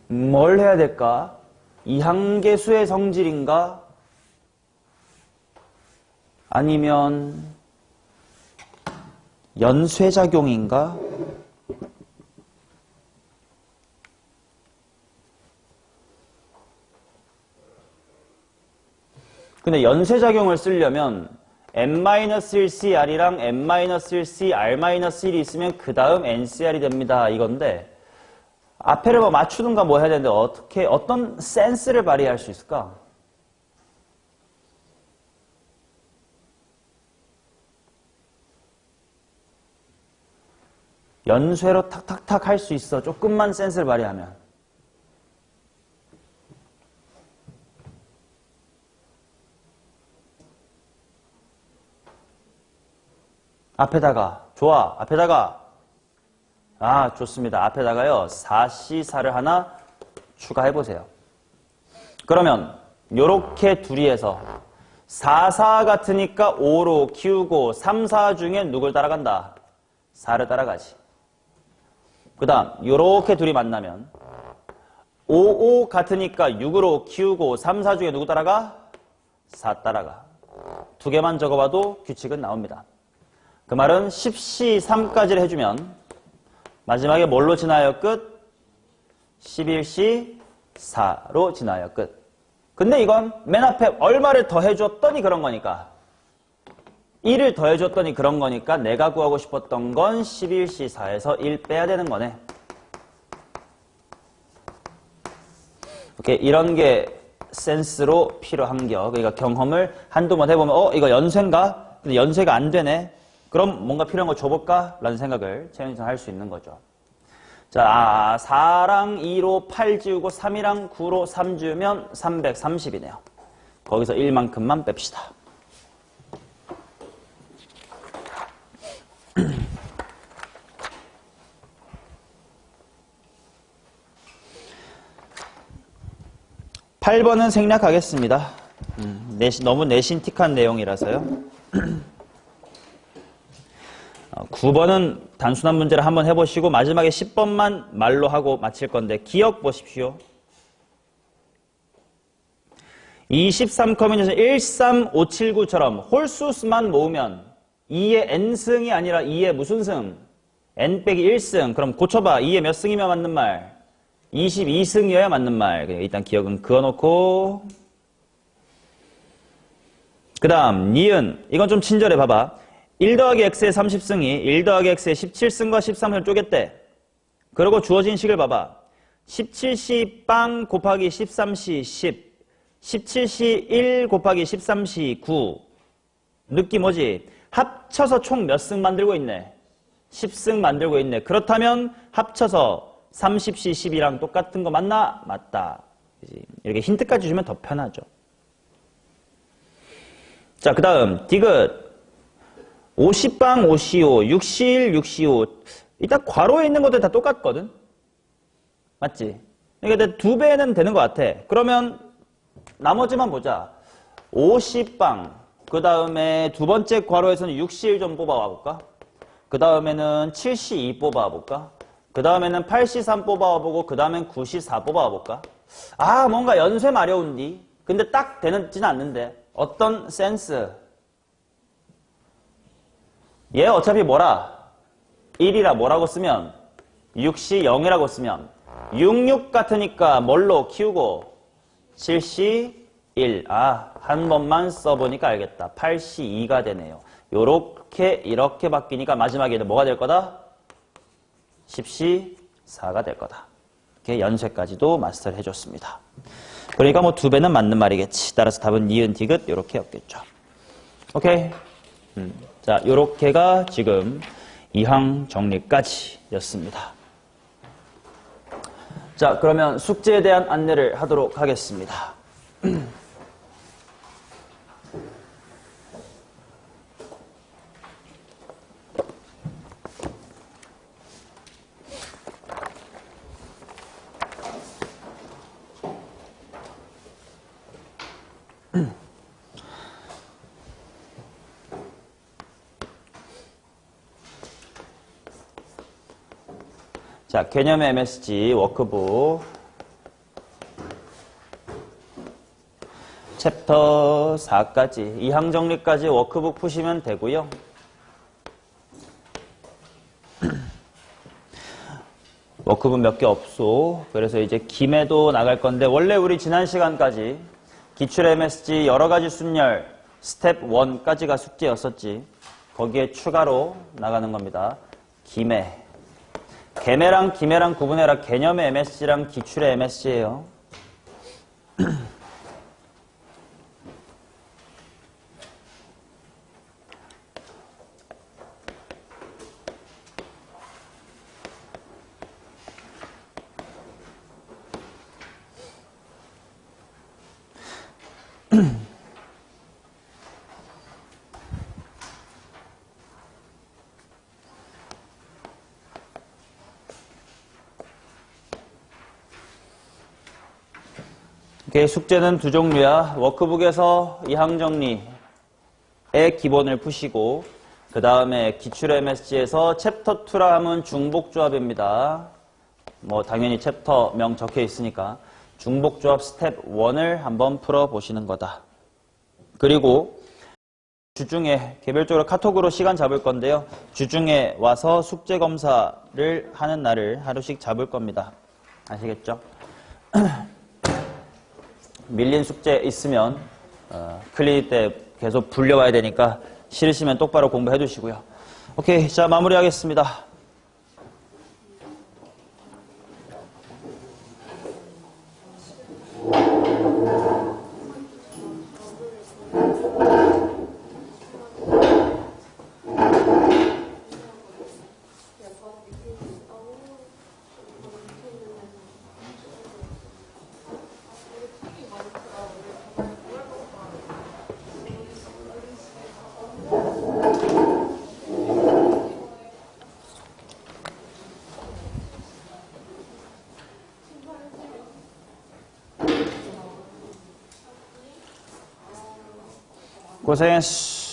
뭘 해야 될까? 이항계수의 성질인가? 아니면 연쇄작용인가? 근데 연쇄작용을 쓰려면 n-1cr이랑 n-1cr-1이 있으면 그 다음 ncr이 됩니다. 이건데 앞에를 뭐 맞추든가 뭐 해야 되는데 어떤 센스를 발휘할 수 있을까? 연쇄로 탁탁탁 할 수 있어. 조금만 센스를 발휘하면. 앞에다가 좋아. 앞에다가 좋습니다. 앞에다가요 4C4를 하나 추가해보세요. 그러면 요렇게 둘이 해서 4, 4 같으니까 5로 키우고 3, 4 중에 누굴 따라간다? 4를 따라가지. 그 다음 요렇게 둘이 만나면 5, 5 같으니까 6으로 키우고 3, 4 중에 누구 따라가? 4 따라가. 두 개만 적어봐도 규칙은 나옵니다. 그 말은 10C3까지를 해주면 마지막에 뭘로 지나요? 끝? 11C4로 지나요. 끝. 근데 이건 맨 앞에 얼마를 더해줬더니 그런 거니까 1을 더해줬더니 그런 거니까 내가 구하고 싶었던 건 11C4에서 1 빼야 되는 거네. 오케이. 이런 게 센스로 필요한겨. 그러니까 경험을 한두 번 해보면 이거 연쇄인가? 근데 연쇄가 안 되네. 그럼 뭔가 필요한 거 줘볼까? 라는 생각을 최현이는 할 수 있는 거죠. 자, 4랑 2로 8 지우고 3이랑 9로 3 지우면 330이네요. 거기서 1만큼만 뺍시다. (8번은) 생략하겠습니다. 너무 내신틱한 내용이라서요. 9번은 단순한 문제를 한번 해보시고 마지막에 10번만 말로 하고 마칠 건데 기억 보십시오. 23,13579처럼 홀수수만 모으면 2의 n승이 아니라 2의 무슨 승? n 빼기 1승. 그럼 고쳐봐. 2의 몇 승이면 맞는 말? 22승이어야 맞는 말. 일단 기억은 그어놓고 그 다음 니은. 이건 좀 친절해 봐봐. 1 더하기 x의 30승이 1 더하기 x의 17승과 13승을 쪼갰대. 그리고 주어진 식을 봐봐. 17C 빵 곱하기 13C 10, 17C 1 곱하기 13C 9. 느낌 뭐지? 합쳐서 총 몇 승 만들고 있네? 10승 만들고 있네. 그렇다면 합쳐서 30C 10이랑 똑같은 거 맞나? 맞다. 이렇게 힌트까지 주면 더 편하죠. 자, 그 다음 디귿. 50방 5CO, 6C1, 6CO. 일단 괄호에 있는 것들 다 똑같거든? 맞지? 그러니까 2배는 되는 것 같아. 그러면 나머지만 보자. 50방, 그 다음에 두 번째 괄호에서는 6C1 좀 뽑아와 볼까? 그 다음에는 7C2 뽑아와 볼까? 그 다음에는 8C3 뽑아와 보고 그 다음엔 9C4 뽑아와 볼까? 뭔가 연쇄 마려운디? 근데 딱 되지는 않는데 어떤 센스? 얘 어차피 뭐라? 1이라 뭐라고 쓰면 6C 0이라고 쓰면 66 같으니까 뭘로 키우고 7C 1. 한 번만 써보니까 알겠다. 8C 2가 되네요. 요렇게 이렇게 바뀌니까 마지막에는 뭐가 될 거다? 10C 4가 될 거다. 이렇게 연쇄까지도 마스터를 해줬습니다. 그러니까 뭐 2배는 맞는 말이겠지. 따라서 답은 니은 디귿 요렇게였겠죠. 오케이. 자, 요렇게가 지금 2항 정리까지였습니다. 자, 그러면 숙제에 대한 안내를 하도록 하겠습니다. 자, 개념 MSG 워크북 챕터 4까지 2항 정리까지 워크북 푸시면 되고요. 워크북 몇 개 없소. 그래서 이제 김에도 나갈 건데 원래 우리 지난 시간까지 기출 MSG 여러 가지 순열 스텝 1까지가 숙제였었지. 거기에 추가로 나가는 겁니다. 김에 개매랑 기매랑 구분해라. 개념의 MSG랑 기출의 MSG예요. 숙제는 두 종류야. 워크북에서 이항 정리의 기본을 푸시고 그 다음에 기출 MSG에서 챕터 2라 하면 중복조합입니다. 뭐 당연히 챕터명 적혀 있으니까 중복조합 스텝 1을 한번 풀어보시는 거다. 그리고 주중에 개별적으로 카톡으로 시간 잡을 건데요. 주중에 와서 숙제 검사를 하는 날을 하루씩 잡을 겁니다. 아시겠죠? 밀린 숙제 있으면 클리닉 때 계속 불려와야 되니까 싫으시면 똑바로 공부해 두시고요. 오케이, 자 마무리하겠습니다. 고생했어.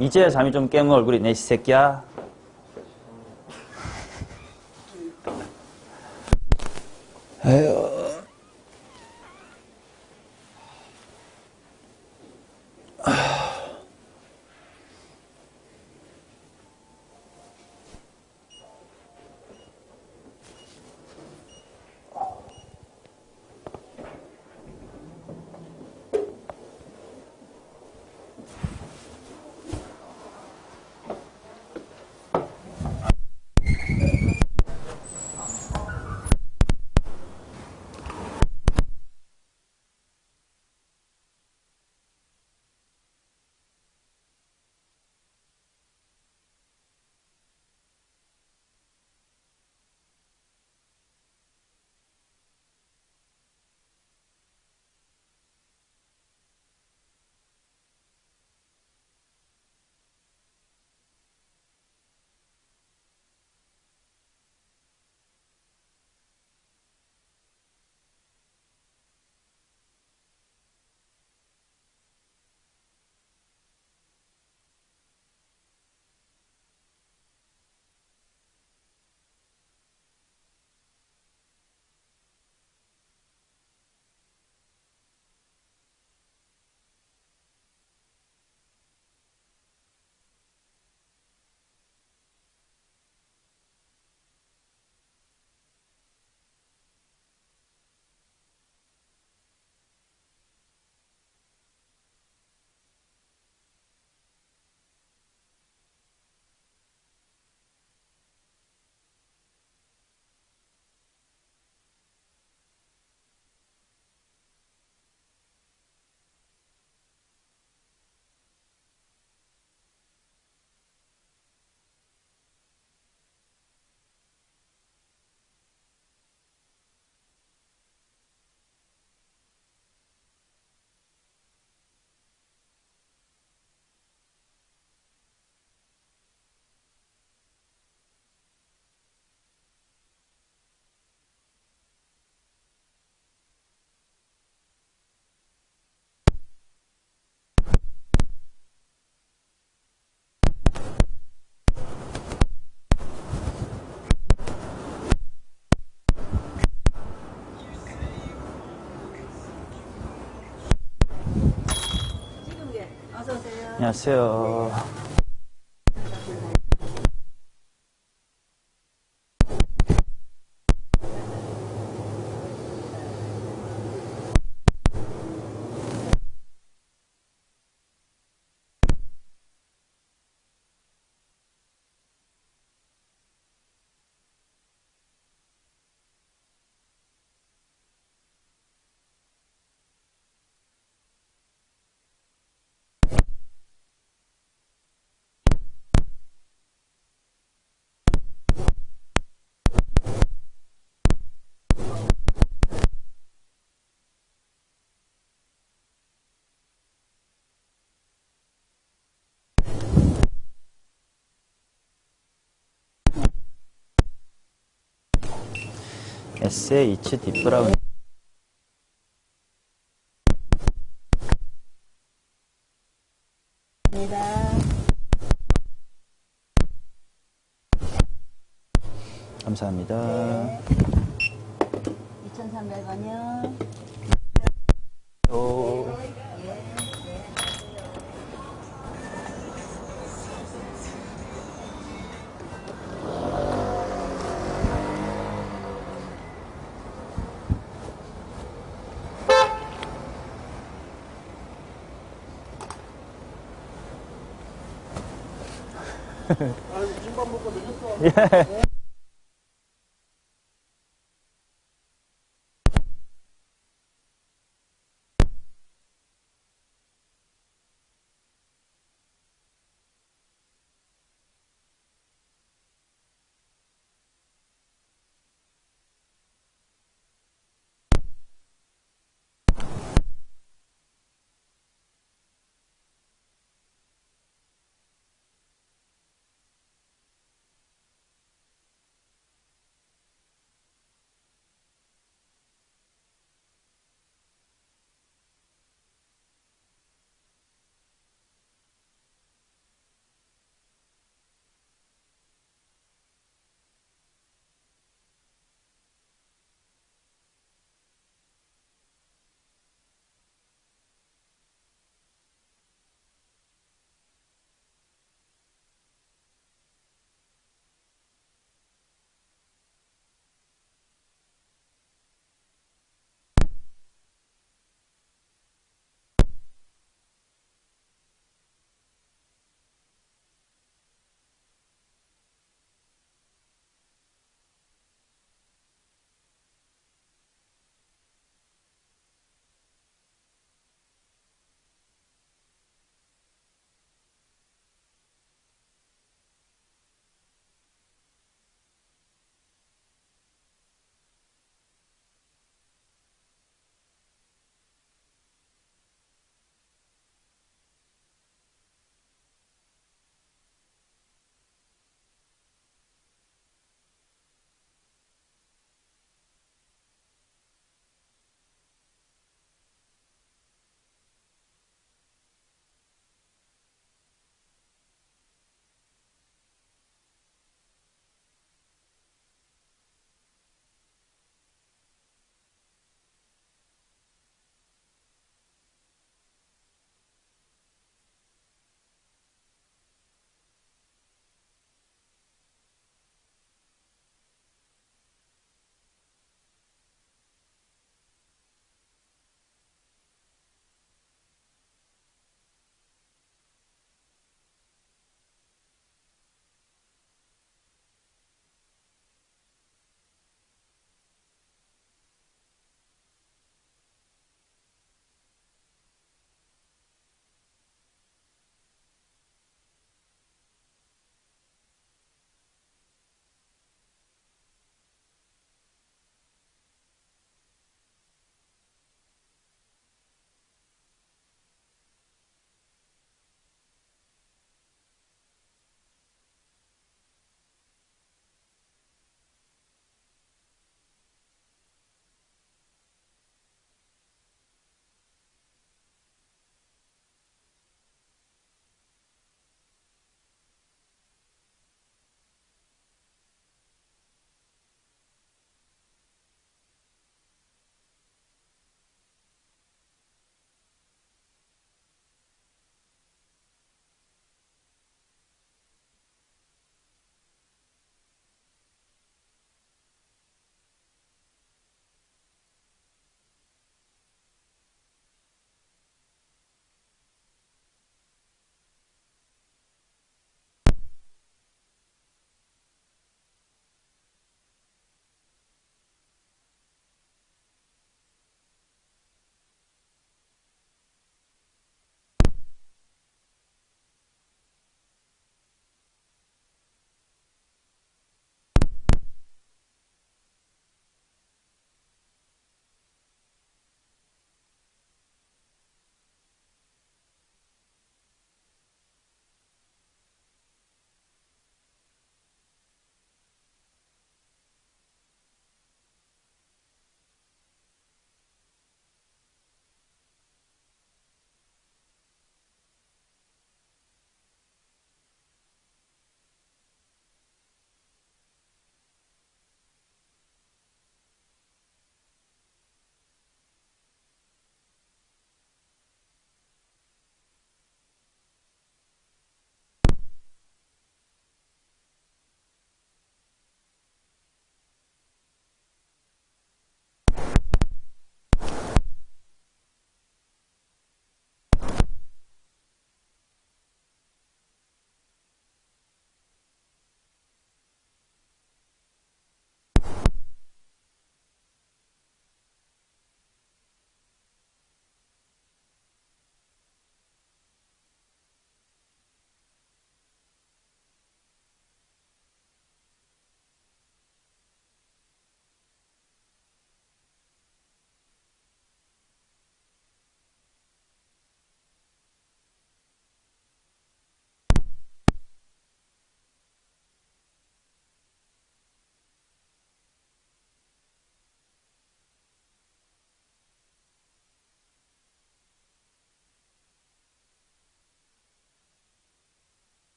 이제야 잠이 좀 깨는 얼굴이 내 새끼야. 에휴. 안녕하세요. SH 딥브라운. 감사합니다. 2,300원이요. 아이고, 김밥 먹고 늦었어. 예.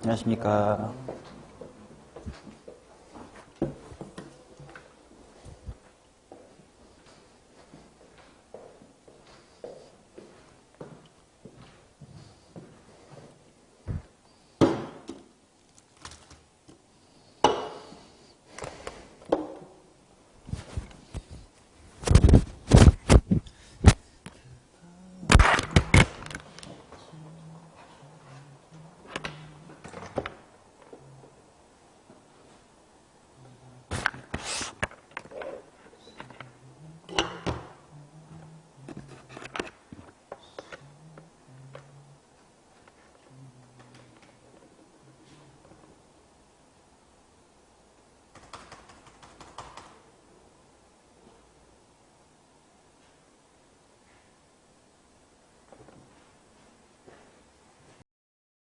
안녕하십니까.